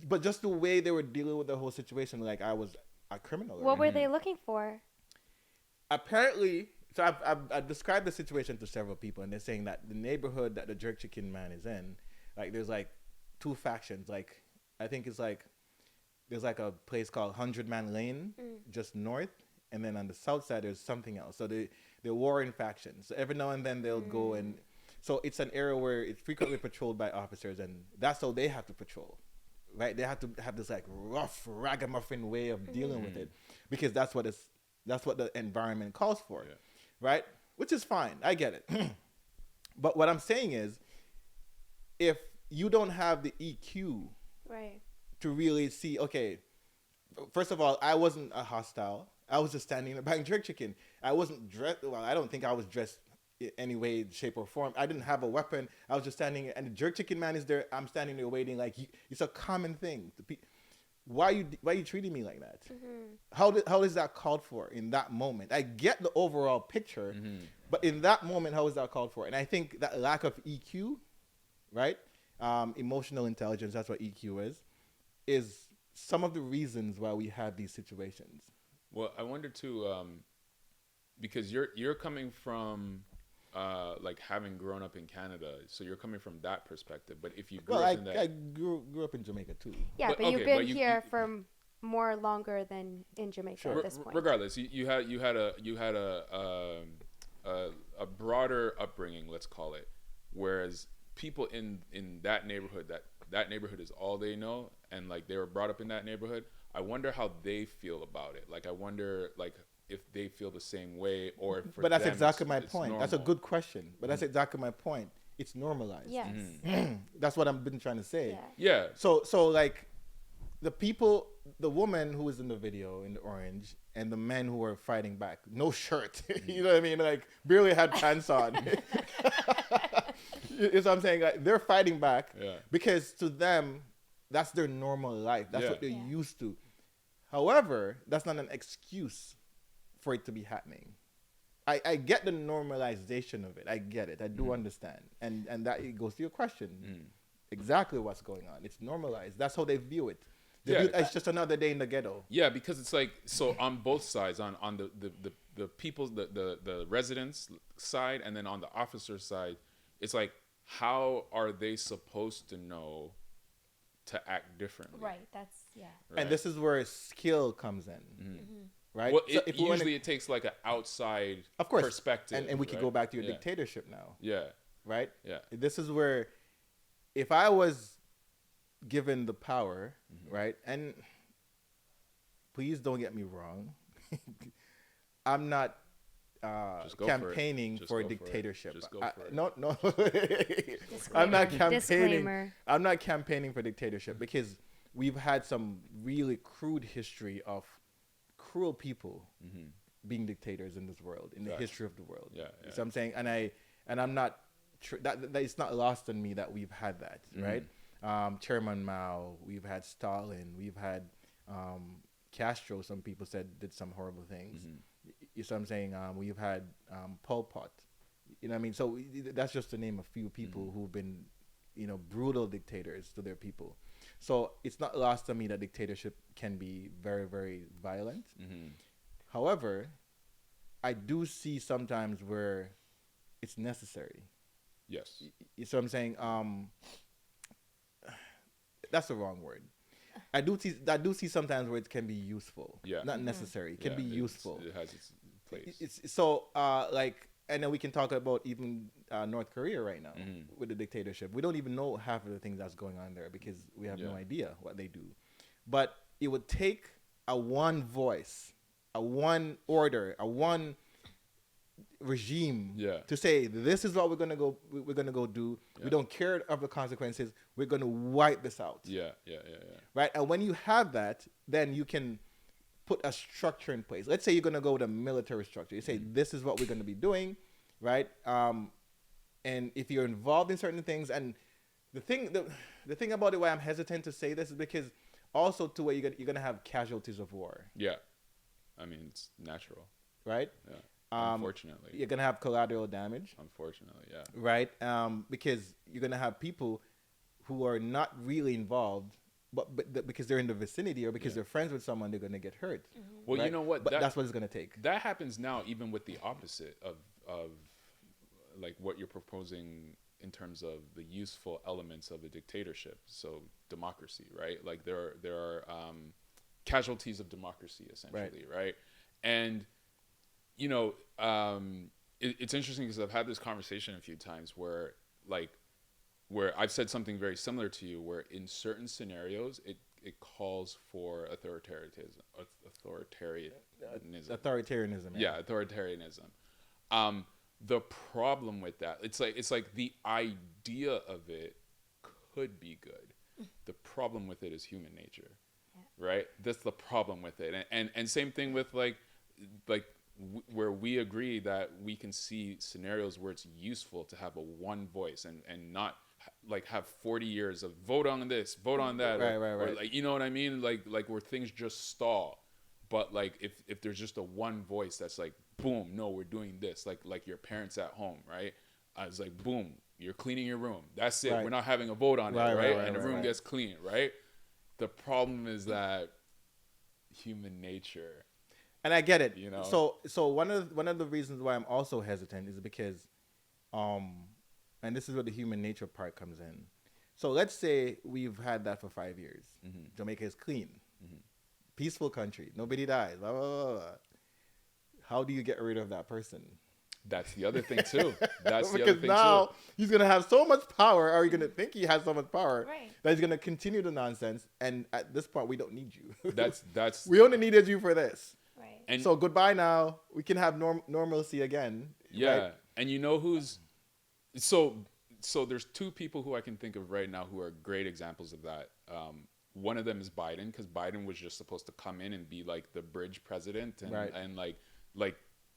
But just the way they were dealing with the whole situation, like I was a criminal. What were they looking for? Apparently, so I've described the situation to several people, and they're saying that the neighborhood that the jerk chicken man is in, like there's like 2 factions. Like I think it's like there's like a place called 100 Man Lane just north, and then on the south side there's something else. So they're warring factions. So every now and then they'll go, and so it's an area where it's frequently patrolled by officers, and that's how they have to patrol, right? They have to have this like rough ragamuffin way of dealing with it, because that's what the environment calls for, right? Which is fine. I get it. But what I'm saying is, if you don't have the EQ, right, to really see, okay, first of all, I wasn't a hostile. I was just standing there buying jerk chicken. I wasn't dressed. Well, I don't think I was dressed in any way, shape, or form. I didn't have a weapon. I was just standing, and the jerk chicken man is there. I'm standing there waiting. Like, it's a common thing. Why are you treating me like that? How is that called for in that moment? I get the overall picture, but in that moment, how is that called for? And I think that lack of EQ, right? Emotional intelligence, that's what EQ is some of the reasons why we have these situations. Well, I wonder too, because you're coming from like having grown up in Canada, so you're coming from that perspective. But if you I grew up in Jamaica too. Yeah, but you've been here for more longer than in Jamaica at this point. Regardless, you had a broader upbringing, let's call it, whereas people in that neighborhood is all they know, and like they were brought up in that neighborhood. I wonder how they feel about it. Like I wonder, like if they feel the same way or if for But that's them exactly my it's point. normal. That's a good question. But that's exactly my point. It's normalized. Yes. That's what I've been trying to say. Yeah. So like the people, the woman who was in the video in the orange, and the men who were fighting back, no shirt. You know what I mean? Like barely had pants on. You know what I'm saying? Like, they're fighting back because to them, that's their normal life. That's what they're used to. However, that's not an excuse for it to be happening. I get the normalization of it. I get it. I do understand. And that it goes to your question. Exactly what's going on. It's normalized. That's how they view it. It's just another day in the ghetto. Yeah, because it's like, so on both sides, on the people, the residents side, and then on the officer side, it's like, how are they supposed to know to act differently? Right. That's Right. And this is where skill comes in. Right? Well, So usually it takes like an outside perspective. And we could go back to your dictatorship now. Yeah. Right? Yeah. This is where, if I was given the power, right? And please don't get me wrong. I'm not campaigning for a dictatorship. Just go for it. No. I'm not campaigning. Disclaimer. I'm not campaigning for dictatorship because we've had some really crude history of cruel people being dictators in this world, in the history of the world. Yeah. So I'm saying, and I'm not that it's not lost on me that we've had that, right? Chairman Mao, we've had Stalin, we've had Castro. Some people said did some horrible things. You see what I'm saying? We've had Pol Pot. You know what I mean? So that's just to name a few people who've been, brutal dictators to their people. So it's not lost on me that dictatorship can be very, very violent. However, I do see sometimes where it's necessary. Yes. You see what I'm saying? That's the wrong word. I do see sometimes where it can be useful. Yeah. Not necessary. It can be useful. It has its place. It's so and then we can talk about even North Korea right now with the dictatorship. We don't even know half of the things that's going on there because we have no idea what they do. But it would take a one voice, a one order, a one regime to say this is what we're gonna go do. We don't care of the consequences. We're gonna wipe this out. Yeah. Right? And when you have that, then you can put a structure in place. Let's say you're gonna go with a military structure. You say this is what we're gonna be doing, right? And if you're involved in certain things, and the thing about it, why I'm hesitant to say this is because also to where you're gonna have casualties of war. Yeah, I mean it's natural, right? Yeah. Unfortunately, you're gonna have collateral damage. Unfortunately, yeah. Right, because you're gonna have people who are not really involved, but because they're in the vicinity or because they're friends with someone, they're gonna get hurt. Well, right? you know what? But that's what it's gonna take. That happens now, even with the opposite of like what you're proposing in terms of the useful elements of a dictatorship. So democracy, right? Like there are casualties of democracy essentially, right? And it's interesting because I've had this conversation a few times where I've said something very similar to you, where in certain scenarios it calls for authoritarianism. Authoritarianism. Yeah, authoritarianism. The problem with that, it's like the idea of it could be good. The problem with it is human nature, right? That's the problem with it, and same thing with like where we agree that we can see scenarios where it's useful to have a one voice and not like have 40 years of vote on this, vote on that, right. Or like, you know what I mean? Like where things just stall. But like if there's just a one voice that's like, boom, no, we're doing this. Like your parents at home, right? I was like, boom, you're cleaning your room. That's it. Right. We're not having a vote on it, right? And the room gets clean, right? The problem is that human nature. And I get it. So one of the reasons why I'm also hesitant is because, and this is where the human nature part comes in. So let's say we've had that for 5 years. Jamaica is clean, peaceful country. Nobody dies. Blah, blah, blah, blah. How do you get rid of that person? That's the other thing too. Because now he's gonna have so much power, or you're gonna think he has so much power that he's gonna continue the nonsense. And at this point, we don't need you. That's we only needed you for this. Right. And so goodbye now. We can have normalcy again. yeah, right? and you know who's so so there's two people who I can think of right now who are great examples of that. One of them is Biden, because Biden was just supposed to come in and be like the bridge president, and Right. and like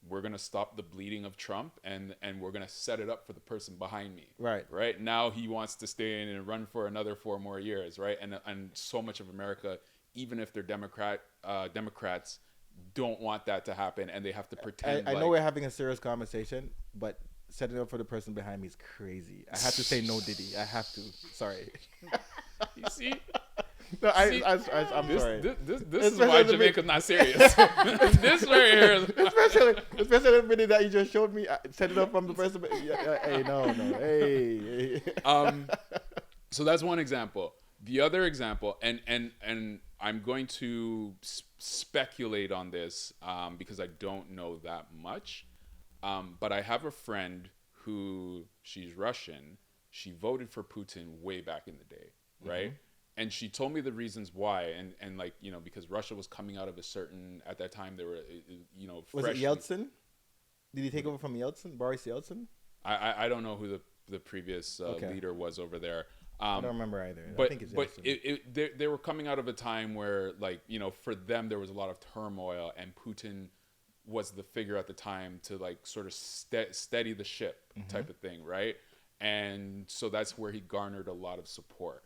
we're gonna stop the bleeding of Trump, and we're gonna set it up for the person behind me. Right. Right now he wants to stay in and run for another 4 more years. Right. And so much of America, even if they're Democrats, don't want that to happen, and they have to pretend. I know we're having a serious conversation, but setting up for the person behind me is crazy. I have to say no, Diddy. I have to. Sorry. You see. No, See, I'm sorry. This is why Jamaica's not serious. This right here. Especially the video that you just showed me. Set it up from the person. Hey, no. Hey. So that's one example. The other example, and I'm going to speculate on this because I don't know that much. But I have a friend who, she's Russian. She voted for Putin way back in the day, right? Mm-hmm. And she told me the reasons why, and like, you know, because Russia was coming out of a certain, at that time they were, you know, was it Yeltsin? Did he take over from Yeltsin, Boris Yeltsin? I don't know who the previous leader was over there. I don't remember either. But, I think it's but they were coming out of a time where, like, you know, for them there was a lot of turmoil, and Putin was the figure at the time to like sort of steady the ship, mm-hmm. type of thing, right? And so that's where he garnered a lot of support.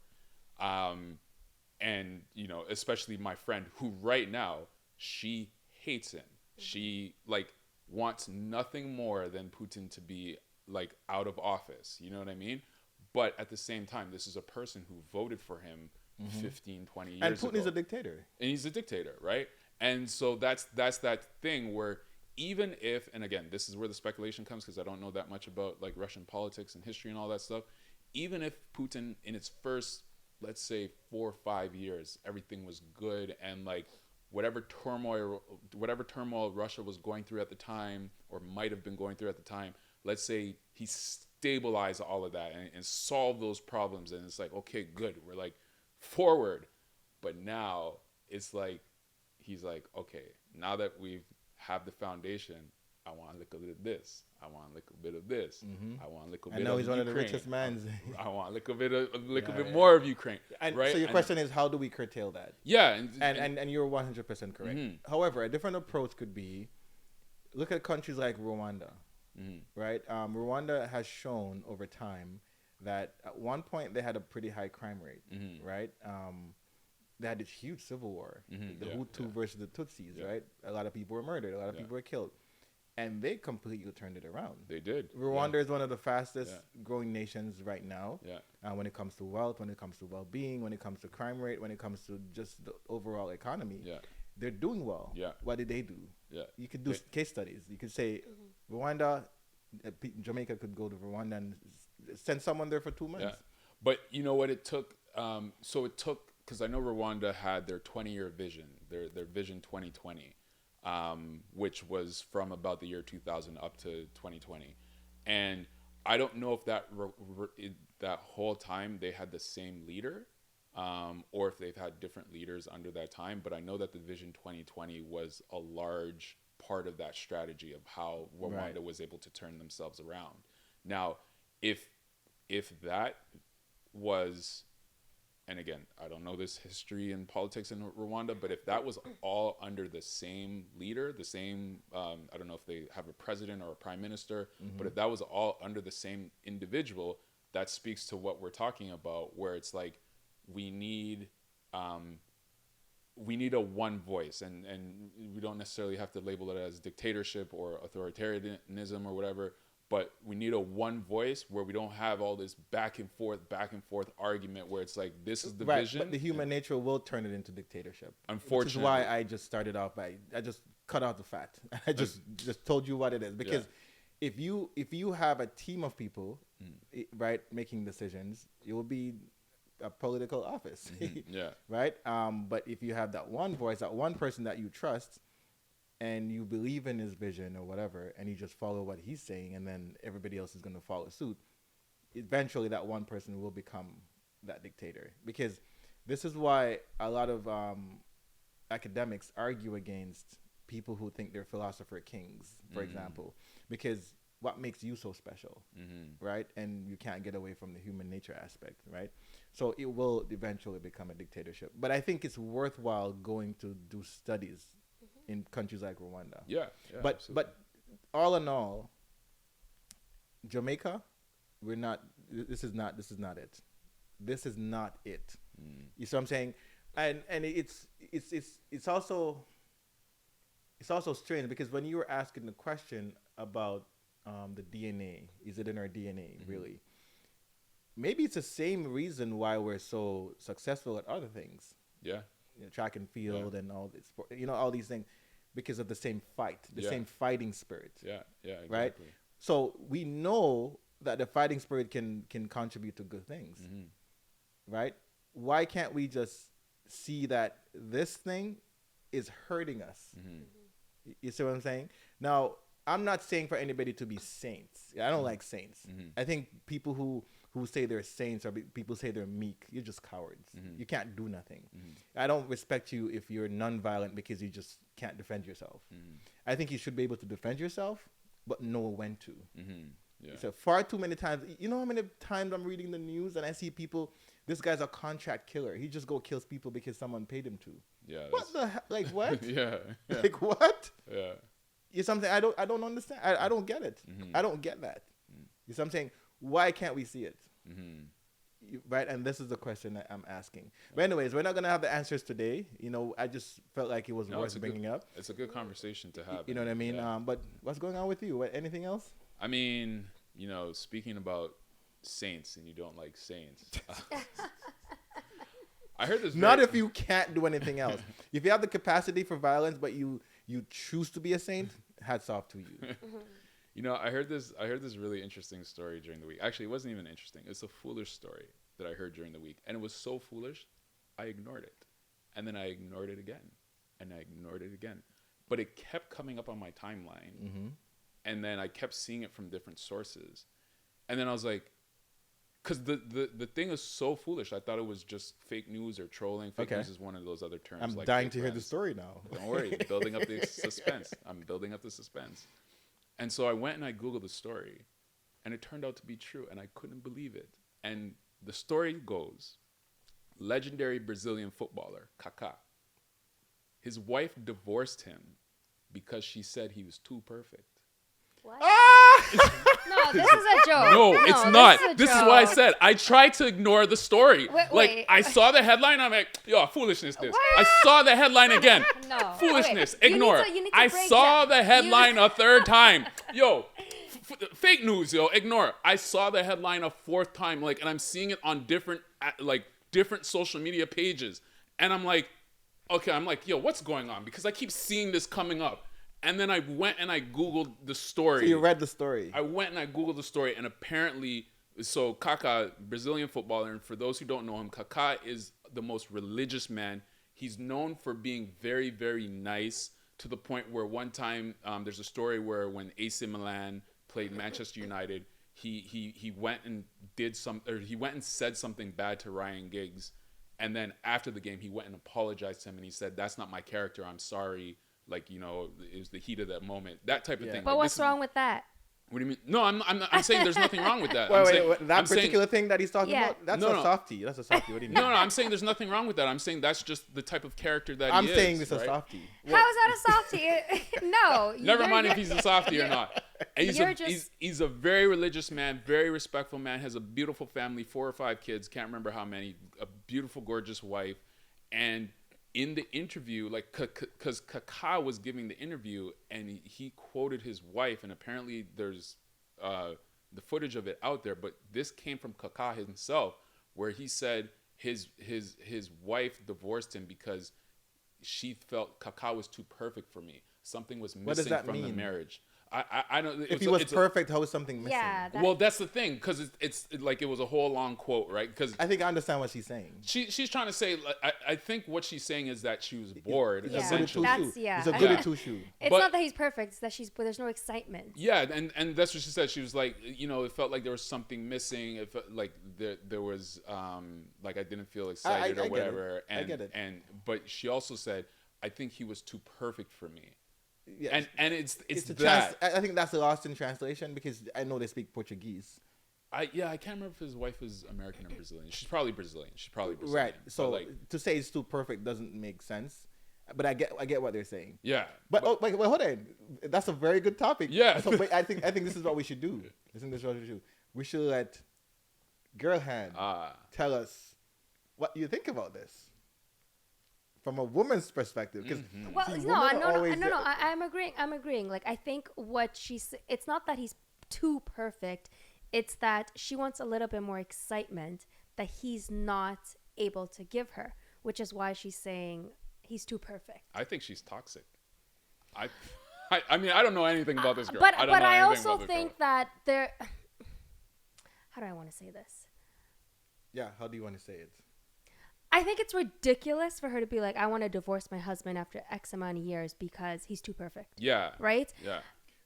And you know, especially my friend, who right now, she hates him. She like wants nothing more than Putin to be like out of office. You know what I mean? But at the same time, this is a person who voted for him, mm-hmm. 15, 20 years ago. And Putin is a dictator. And he's a dictator, right? And so that's that thing where, even if, and again, this is where the speculation comes, because I don't know that much about like Russian politics and history and all that stuff. Even if Putin, in its first, let's say 4 or 5 years, everything was good, and like whatever turmoil Russia was going through at the time, or might have been going through at the time, let's say he stabilized all of that and solved those problems, and it's like, okay, good, we're like forward. But now it's like, he's like, okay, now that we've have the foundation, I want a little bit of this. I want a little bit of this. Mm-hmm. I want a little bit of Ukraine. I know he's one of the richest men. I want a little bit more of Ukraine. And right? So your question is, how do we curtail that? Yeah. And you're 100% correct. Mm-hmm. However, a different approach could be, look at countries like Rwanda, mm-hmm. right? Rwanda has shown over time that at one point they had a pretty high crime rate, mm-hmm. right? They had this huge civil war, mm-hmm. the Hutu versus the Tutsis, right? A lot of people were murdered. A lot of people were killed. And they completely turned it around. They did. Rwanda is one of the fastest growing nations right now. Yeah. When it comes to wealth, when it comes to well-being, when it comes to crime rate, when it comes to just the overall economy. Yeah. They're doing well. Yeah. What did they do? Yeah. You could do case studies. You could say, Rwanda, Jamaica could go to Rwanda and send someone there for 2 months. Yeah. But you know what it took? Because I know Rwanda had their 20-year vision, their Vision 2020. Which was from about the year 2000 up to 2020. And I don't know if that whole time they had the same leader, or if they've had different leaders under that time. But I know that the Vision 2020 was a large part of that strategy of how Rwanda was able to turn themselves around. Now, if that was... And again, I don't know this history and politics in Rwanda, but if that was all under the same leader, the same, I don't know if they have a president or a prime minister, mm-hmm. but if that was all under the same individual, that speaks to what we're talking about, where it's like, we need a one voice, and we don't necessarily have to label it as dictatorship or authoritarianism or whatever. But we need a one voice where we don't have all this back and forth argument where it's like, this is the vision. But the human nature will turn it into dictatorship. Unfortunately. Which is why I just started off by, I just cut out the fat. I just told you what it is. Because if you have a team of people, right, making decisions, it will be a political office. Mm-hmm. Yeah. Right? But if you have that one voice, that one person that you trust, and you believe in his vision or whatever, and you just follow what he's saying, and then everybody else is going to follow suit, eventually that one person will become that dictator. Because this is why a lot of academics argue against people who think they're philosopher kings, for example, because what makes you so special, right? And you can't get away from the human nature aspect, right? So it will eventually become a dictatorship. But I think it's worthwhile going to do studies in countries like Rwanda. Yeah. But all in all, Jamaica, we're not. This is not it. This is not it. You see what I'm saying? And it's also strange because when you were asking the question about the DNA, is it in our DNA really? Maybe it's the same reason why we're so successful at other things. Yeah. Track and field and all this, all these things, because of the same fight, the same fighting spirit. Yeah, exactly. Right. So we know that the fighting spirit can contribute to good things, right? Why can't we just see that this thing is hurting us? You see what I'm saying? Now, I'm not saying for anybody to be saints. I don't like saints. I think people who say they're saints or people say they're meek, you're just cowards. You can't do nothing. I don't respect you if you're nonviolent because you just can't defend yourself. I think you should be able to defend yourself, but know when to. So far too many times, you know how many times I'm reading the news and I see people, this guy's a contract killer. He just kills people because someone paid him to. Yeah. What the heck? Like what? Yeah. Like what? Yeah. It's something I don't understand. I don't get it. I don't get that. You see what I'm saying? Why can't we see it? Right? And this is the question that I'm asking. But anyways, we're not going to have the answers today. I just felt like it was worth bringing up. It's a good conversation to have. You know what I mean? Yeah. But what's going on with you? Anything else? I mean, speaking about saints and you don't like saints. I heard this. Not if you can't do anything else. If you have the capacity for violence, but you choose to be a saint, hats off to you. I heard this really interesting story during the week. Actually, it wasn't even interesting. It's a foolish story that I heard during the week. And it was so foolish, I ignored it. And then I ignored it again. And I ignored it again. But it kept coming up on my timeline. And then I kept seeing it from different sources. And then I was like, because the thing is so foolish. I thought it was just fake news or trolling. Fake news is one of those other terms. I'm dying to hear the story now. Don't worry. Building up the suspense. I'm building up the suspense. And so I went and I Googled the story. And it turned out to be true. And I couldn't believe it. And the story goes, legendary Brazilian footballer, Kaka. His wife divorced him because she said he was too perfect. What? No, this is a joke. No, it's not. This is what I said. I tried to ignore the story. Wait. I saw the headline. I'm like, yo, foolishness this. I saw the headline again. No. Foolishness. Okay. Ignore. You need to I saw down. the headline a third time. Yo, fake news, yo. Ignore. I saw the headline a fourth time. And I'm seeing it on different social media pages. And I'm like, okay, yo, what's going on? Because I keep seeing this coming up. And then I went and I Googled the story. So you read the story. I went and I Googled the story, and apparently, so Kaka, Brazilian footballer, and for those who don't know him, Kaka is the most religious man. He's known for being very, very nice, to the point where one time there's a story where when AC Milan played Manchester United, he went and he went and said something bad to Ryan Giggs, and then after the game he went and apologized to him, and he said, "That's not my character. I'm sorry." It was the heat of that moment, that type of thing. But what's wrong with that? What do you mean? No, I'm saying there's nothing wrong with that. Wait, that particular thing that he's talking about? That's a softie. That's a softie. What do you mean? No, I'm saying there's nothing wrong with that. I'm saying that's just the type of character that I'm he is. saying it's a softie. How is that a softie? No. Never mind if he's a softie or not. He's a very religious man, very respectful man, has a beautiful family, 4 or 5 kids, can't remember how many, a beautiful, gorgeous wife. And in the interview, because Kaka was giving the interview and he quoted his wife, and apparently there's the footage of it out there, but this came from Kaka himself, where he said his wife divorced him because she felt Kaka was too perfect for me. Something was missing from the marriage. I don't. If he was perfect, how was something missing? Yeah. Well, that's the thing, because it's like it was a whole long quote, right? Because I think I understand what she's saying. She's trying to say. I think what she's saying is that she was bored. Yeah. Essentially. It's a goody two shoe. It's not that he's perfect. It's that there's no excitement. Yeah, and that's what she said. She was like, it felt like there was something missing. It felt like there was I didn't feel excited or whatever. I get it. But she also said, I think he was too perfect for me. Yeah, and it's that. I think that's lost in translation because I know they speak Portuguese. I can't remember if his wife is American or Brazilian. She's probably Brazilian. Right. So like, to say it's too perfect doesn't make sense. But I get what they're saying. Yeah. But wait, hold on. That's a very good topic. Yeah. So I think this is what we should do. Isn't this what we should do? We should let Girl Hand tell us what you think about this from a woman's perspective. Because I'm agreeing. Like, I think what it's not that he's too perfect. It's that she wants a little bit more excitement that he's not able to give her, which is why she's saying he's too perfect. I think she's toxic. I mean, I don't know anything about this girl. But I also think that there. How do I want to say this? Yeah, how do you want to say it? I think it's ridiculous for her to be like, I want to divorce my husband after X amount of years because he's too perfect. Yeah. Right? Yeah.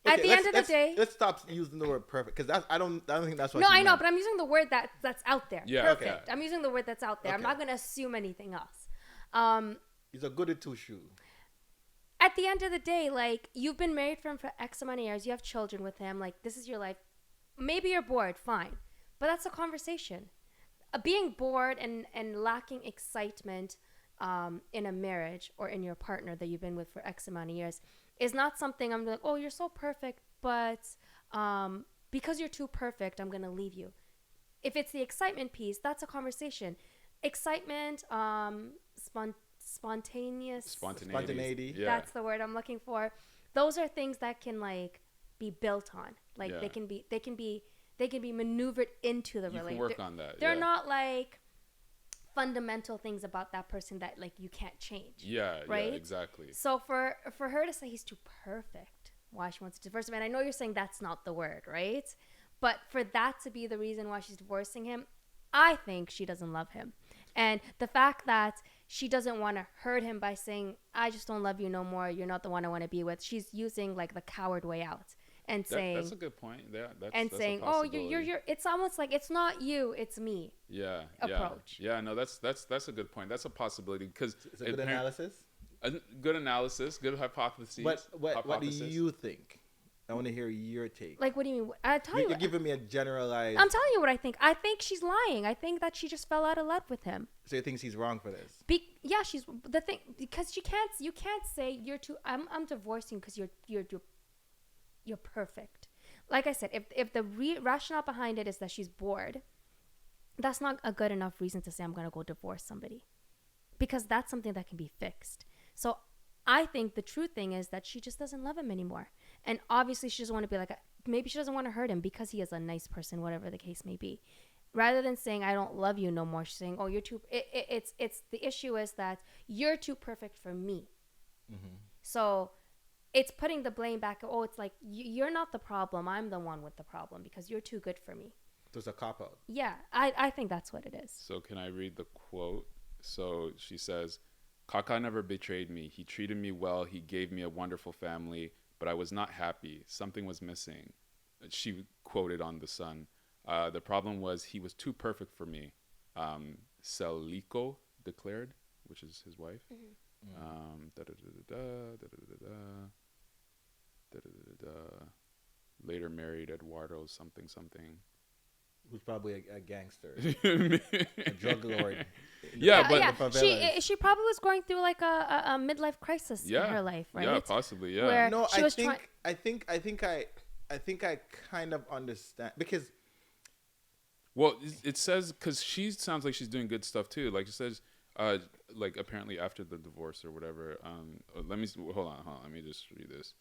Okay, at the end of the day, let's stop using the word perfect because I don't think that's what. No, I know, but I'm using the word that's out there. Yeah, perfect. okay. I'm using the word that's out there. Okay. I'm not going to assume anything else. He's a goody two shoe. At the end of the day, like, you've been married for him for X amount of years. You have children with him. Like, this is your life. Maybe you're bored, fine, but that's a conversation. Being bored and lacking excitement in a marriage or in your partner that you've been with for X amount of years is not something I'm like, oh, you're so perfect, but because you're too perfect, I'm going to leave you. If it's the excitement piece, that's a conversation. Excitement, spontaneity. Yeah. That's the word I'm looking for. Those are things that can like be built on. Like they can be maneuvered into the relationship. You can work on that. They're not like fundamental things about that person that like you can't change. Yeah, right? Yeah, exactly. So for her to say he's too perfect, why she wants to divorce him, and I know you're saying that's not the word, right? But for that to be the reason why she's divorcing him, I think she doesn't love him. And the fact that she doesn't want to hurt him by saying, I just don't love you no more, you're not the one I want to be with, she's using like the coward way out and saying, that's a good point. Yeah, that's saying, oh, you're it's almost like it's not you, it's me. Yeah. Approach. Yeah, no, that's a good point. That's a possibility because it's a good analysis. Good analysis, good hypothesis. What do you think? I want to hear your take. Like, what do you mean? You're giving me a generalized. I'm telling you what I think. I think she's lying. I think that she just fell out of love with him. So you think she's wrong for this? Yeah, she's the thing because you can't say you're too. I'm divorcing because you're perfect. Like I said, if the rationale behind it is that she's bored, that's not a good enough reason to say I'm gonna go divorce somebody, because that's something that can be fixed. So I think the true thing is that she just doesn't love him anymore. And obviously she doesn't want to be like, maybe she doesn't want to hurt him because he is a nice person, whatever the case may be. Rather than saying, I don't love you no more, she's saying, oh, you're too, it's the issue is that you're too perfect for me. Mm-hmm. So it's putting the blame back. Oh, it's like, you're not the problem. I'm the one with the problem because you're too good for me. So it's a cop-out. Yeah, I think that's what it is. So can I read the quote? So she says, Kaka never betrayed me. He treated me well. He gave me a wonderful family, but I was not happy. Something was missing. She quoted on The Sun. The problem was he was too perfect for me. Celiko declared, which is his wife. Later married Eduardo something. Who's probably a gangster, a drug lord. She probably was going through like a midlife crisis in her life, right? Yeah, possibly. Yeah. Where no, I think I kind of understand because. Well, it says because she sounds like she's doing good stuff too. Like it says, like apparently after the divorce or whatever. Hold on. Let me just read this.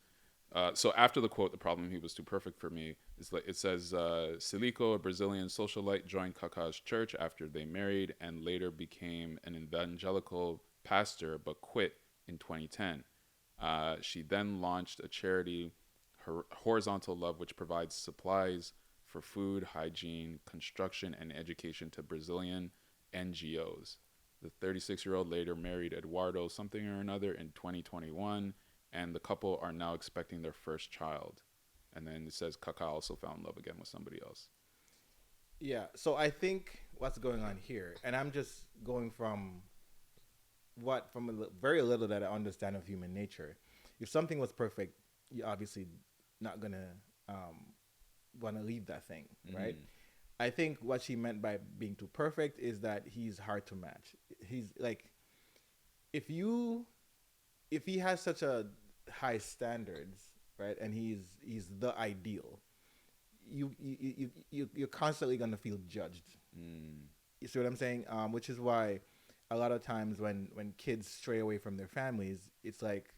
So after the quote, the problem he was too perfect for me is like it says, Celiko, a Brazilian socialite, joined Kaka's church after they married and later became an evangelical pastor, but quit in 2010. She then launched a charity, Horizontal Love, which provides supplies for food, hygiene, construction, and education to Brazilian NGOs. The 36-year-old later married Eduardo something or another in 2021. And the couple are now expecting their first child. And then it says Kaka also found love again with somebody else. Yeah, so I think what's going on here, and I'm just going from very little that I understand of human nature, if something was perfect, you're obviously not gonna want to leave that thing, right? I think what she meant by being too perfect is that he's hard to match. He's like, if he has such a high standards, right, and he's the ideal, you're constantly gonna feel judged. You see what I'm saying? Which is why a lot of times when kids stray away from their families, it's like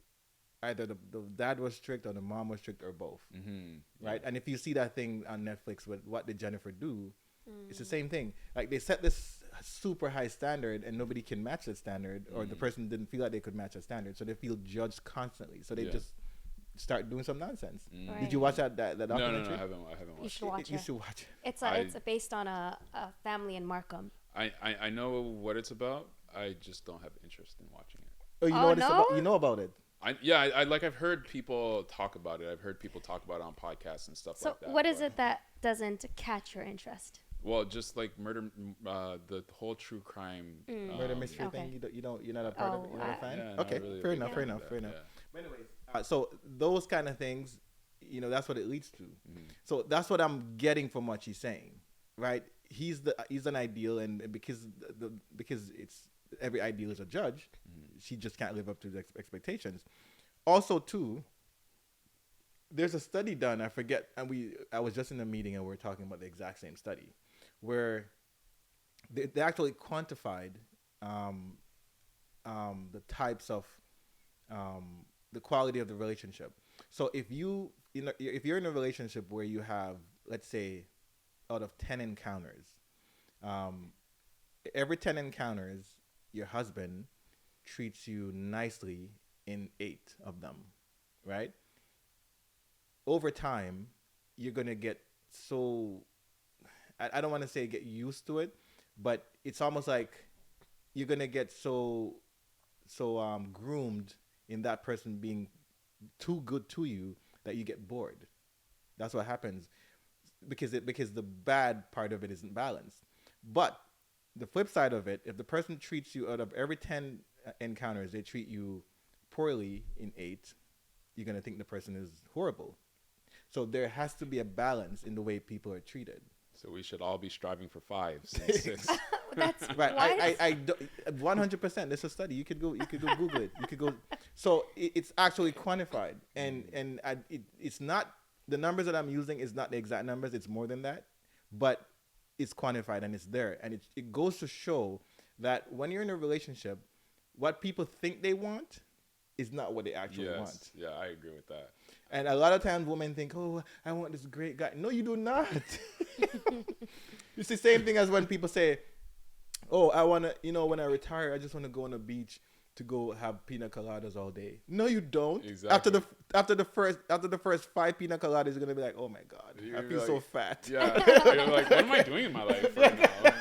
either the dad was strict or the mom was strict or both, right? And if you see that thing on Netflix with What Did Jennifer Do, it's the same thing. Like they set this super high standard and nobody can match that standard, or the person didn't feel like they could match that standard, so they feel judged constantly. So they just start doing some nonsense. Right. Did you watch that documentary? No, I haven't watched You should watch it. You should watch it. It's based on a family in Markham. I know what it's about. I just don't have interest in watching it. Oh, you know what it's about? You know about it? I've heard people talk about it. I've heard people talk about it on podcasts and stuff like that. So what is it that doesn't catch your interest? Well, just like murder, the whole true crime murder mystery thing. You're not a part of it. You're not a fan. Yeah, Okay, really fair enough. Yeah. But anyways, so those kind of things, that's what it leads to. So that's what I'm getting from what she's saying, right? He's an ideal, and because it's every ideal is a judge, she just can't live up to the expectations. Also, too, there's a study done. I forget, and I was just in a meeting and we were talking about the exact same study, where they actually quantified the types of the quality of the relationship. So if if you're in a relationship where you have, let's say, out of 10 encounters, every 10 encounters, your husband treats you nicely in 8 of them, right? Over time, you're gonna get so, I don't want to say get used to it, but it's almost like you're gonna get so groomed in that person being too good to you that you get bored. That's what happens because the bad part of it isn't balanced. But the flip side of it, if the person treats you, out of every 10 encounters, they treat you poorly in 8, you're gonna think the person is horrible. So there has to be a balance in the way people are treated. So we should all be striving for 5s and 6. That's right. I 100%. There's a study. You could go Google it. You could go. So it's actually quantified, and it's not, the numbers that I'm using is not the exact numbers. It's more than that, but it's quantified and it's there, and it goes to show that when you're in a relationship, what people think they want is not what they actually want. Yeah, I agree with that. And a lot of times women think, oh, I want this great guy. No, you do not. It's the same thing as when people say, oh, I want to, when I retire, I just want to go on the beach to go have pina coladas all day. No, you don't. Exactly. After the first 5 pina coladas, you're going to be like, oh my God, I feel so fat. Yeah. You're like, what am I doing in my life right now?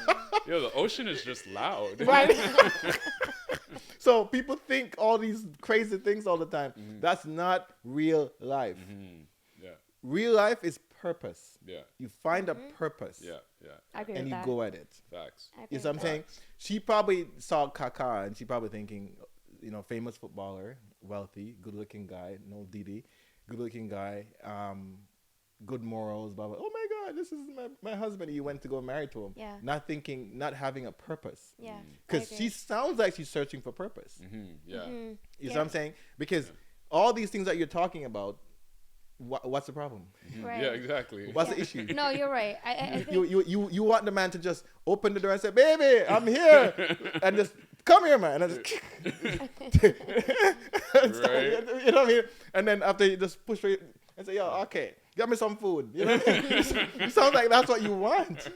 The ocean is just loud. Right. So people think all these crazy things all the time. That's not real life. Yeah. Real life is purpose. Yeah. You find a purpose. Yeah. I agree and with you that. go at it. Facts. You know what I'm saying? She probably saw Kaka and she probably thinking, famous footballer, wealthy, good-looking guy, no Didi, good-looking guy, good morals, blah, blah. Oh my God, this is my husband. And you went to go marry to him. Yeah. Not having a purpose. Yeah. Because she sounds like she's searching for purpose. Yeah. You know what I'm saying? Because all these things that you're talking about, what's the problem? Right. Yeah, exactly. What's the issue? No, you're right. I think You want the man to just open the door and say, baby, I'm here. And just, come here, man. And just, Right. you know what I mean? And then after you just push her and say, yo, okay, get me some food. You know what I mean? It sounds like that's what you want.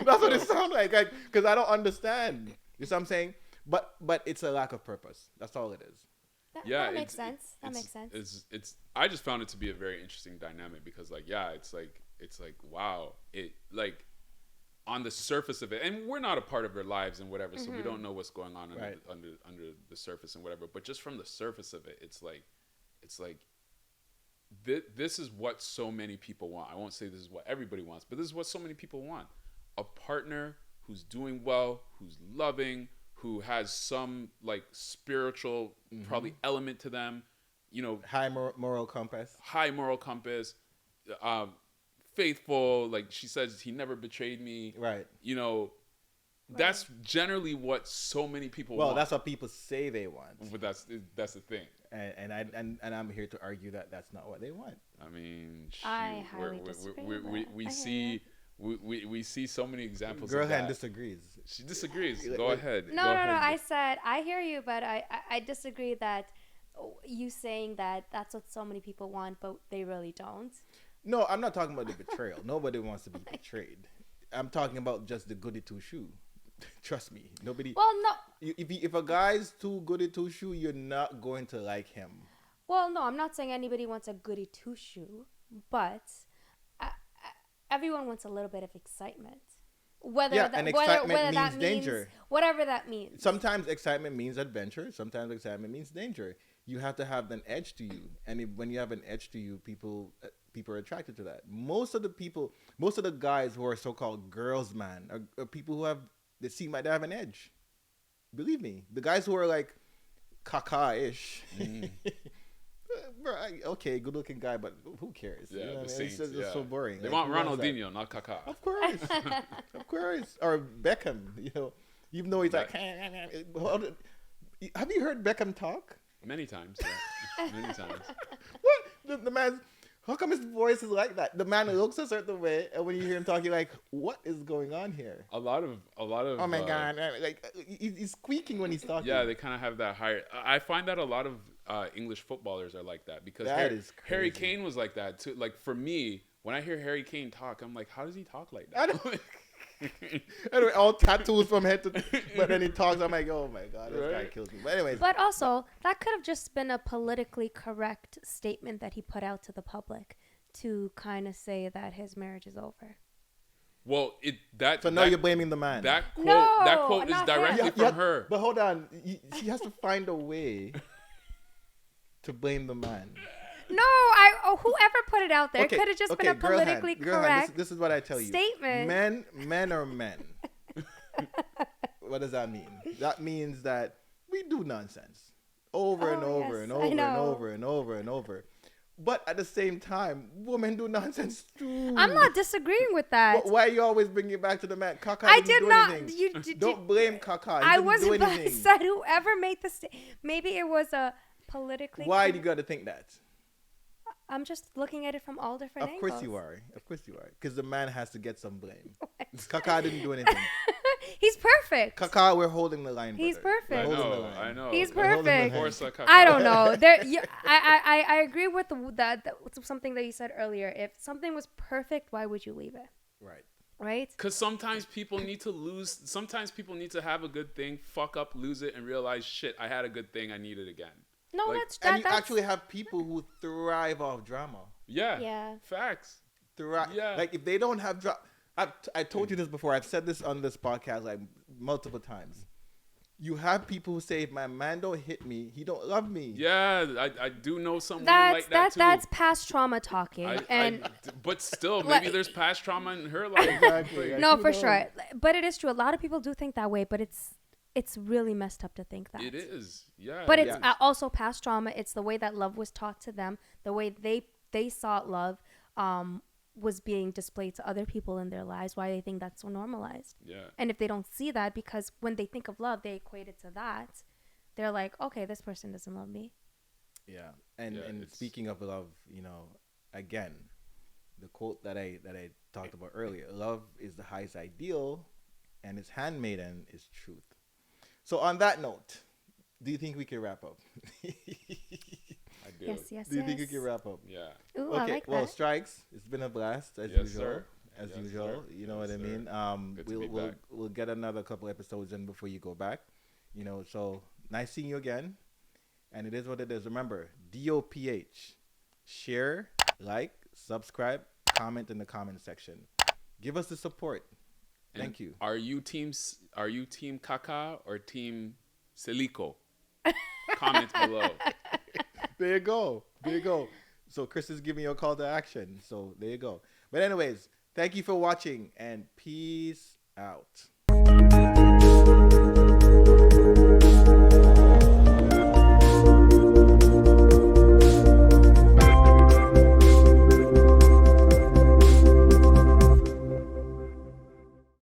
That's what it sounds like. Because I don't understand. You see what I'm saying? But it's a lack of purpose. That's all it is. that makes sense. That makes sense. It's I just found it to be a very interesting dynamic because it's like wow, it like on the surface of it, and we're not a part of their lives and whatever, so we don't know what's going on under the surface and whatever, but just from the surface of it, it's like this is what so many people want. I won't say this is what everybody wants, but this is what so many people want. A partner who's doing well, who's loving, who has some like spiritual probably element to them, high moral compass. High moral compass, faithful. Like she says, he never betrayed me. Right. That's generally what so many people want. Well, that's what people say they want. But that's the thing. And I'm here to argue that that's not what they want. I mean, I highly disagree. we see so many examples. Girl of that. hand disagrees. She disagrees. Go ahead. No. I said I hear you, but I disagree that you saying that that's what so many people want, but they really don't. No, I'm not talking about the betrayal. Nobody wants to be betrayed. I'm talking about just the goody two shoe. Trust me, nobody. Well, no. If a guy's too goody two shoe, you're not going to like him. Well, no, I'm not saying anybody wants a goody two shoe, but everyone wants a little bit of excitement. Excitement means danger. Whatever that means. Sometimes excitement means adventure. Sometimes excitement means danger. You have to have an edge to you, and when you have an edge to you, people are attracted to that. Most of the guys who are so-called girls, man, are people who they seem like they have an edge. Believe me, the guys who are like Kaka-ish. Bro, okay, good-looking guy, but who cares? Yeah, it's just so boring. They want Ronaldinho, not Kaka. Of course, of course, or Beckham. Even though he's like, have you heard Beckham talk? Many times, yeah. Many times. What the man? How come his voice is like that? The man looks a certain way, and when you hear him talk, you're like, "What is going on here?" A lot of. Oh my god! Like he's squeaking when he's talking. Yeah, they kind of have that higher. I find that a lot of English footballers are like that because Harry Kane was like that too. Like for me, when I hear Harry Kane talk, I'm like, how does he talk like that? Anyway, all tattoos from head to, but then he talks. I'm like, oh my god, this guy kills me. But anyways, but also that could have just been a politically correct statement that he put out to the public to kind of say that his marriage is over. Well, so now you're blaming the man. That quote is directly from her. But hold on, she has to find a way to blame the man. No, whoever put it out there could have just been a politically correct. This is what I tell you. Statement. Men are men. What does that mean? That means that we do nonsense over and over and over and over and over and over. But at the same time, women do nonsense too. I'm not disagreeing with that. Why you always bring it back to the man? Kaka I didn't did do not. Anything. Don't blame Kaka. I wasn't. I said whoever made the maybe it was a politically. Why do you got to think that? I'm just looking at it from all different angles. Of course you are. Because the man has to get some blame. Kaka didn't do anything. He's perfect. Kaka, we're holding the line. He's perfect. I know. He's perfect. I don't know. I agree with something that you said earlier. If something was perfect, why would you leave it? Right? Because sometimes people need to lose. Sometimes people need to have a good thing, fuck up, lose it, and realize, shit, I had a good thing. I need it again. No, and you actually have people who thrive off drama. Yeah. Facts. Yeah. Like if they don't have drama, I told you this before. I've said this on this podcast like multiple times. You have people who say, if my man don't hit me, he don't love me. Yeah, I do know someone like that too. That's past trauma talking. But still, maybe there's past trauma in her life. Exactly. No, for sure. But it is true. A lot of people do think that way, but it's really messed up to think that. It is, yeah. But it's also past trauma. It's the way that love was taught to them, the way they saw love was being displayed to other people in their lives, why they think that's so normalized. Yeah. And if they don't see that, because when they think of love, they equate it to that, they're like, okay, this person doesn't love me. Yeah. And speaking of love, again, the quote that I talked about earlier, love is the highest ideal and its handmaiden is truth. So on that note, do you think we can wrap up? I do. Yes. Do you think we can wrap up? Yeah. Ooh, okay. I like well, that. Strikes. It's been a blast as yes, usual. Sir. As yes, usual, sir. you know yes, what I mean. We'll get another couple episodes in before you go back. So nice seeing you again. And it is what it is. Remember, D.O.Ph. Share, like, subscribe, comment in the comment section. Give us the support. Thank you. Are you team Kaka or team Silico? Comment below. There you go. So Chris is giving you a call to action. So there you go. But anyways, thank you for watching and peace out.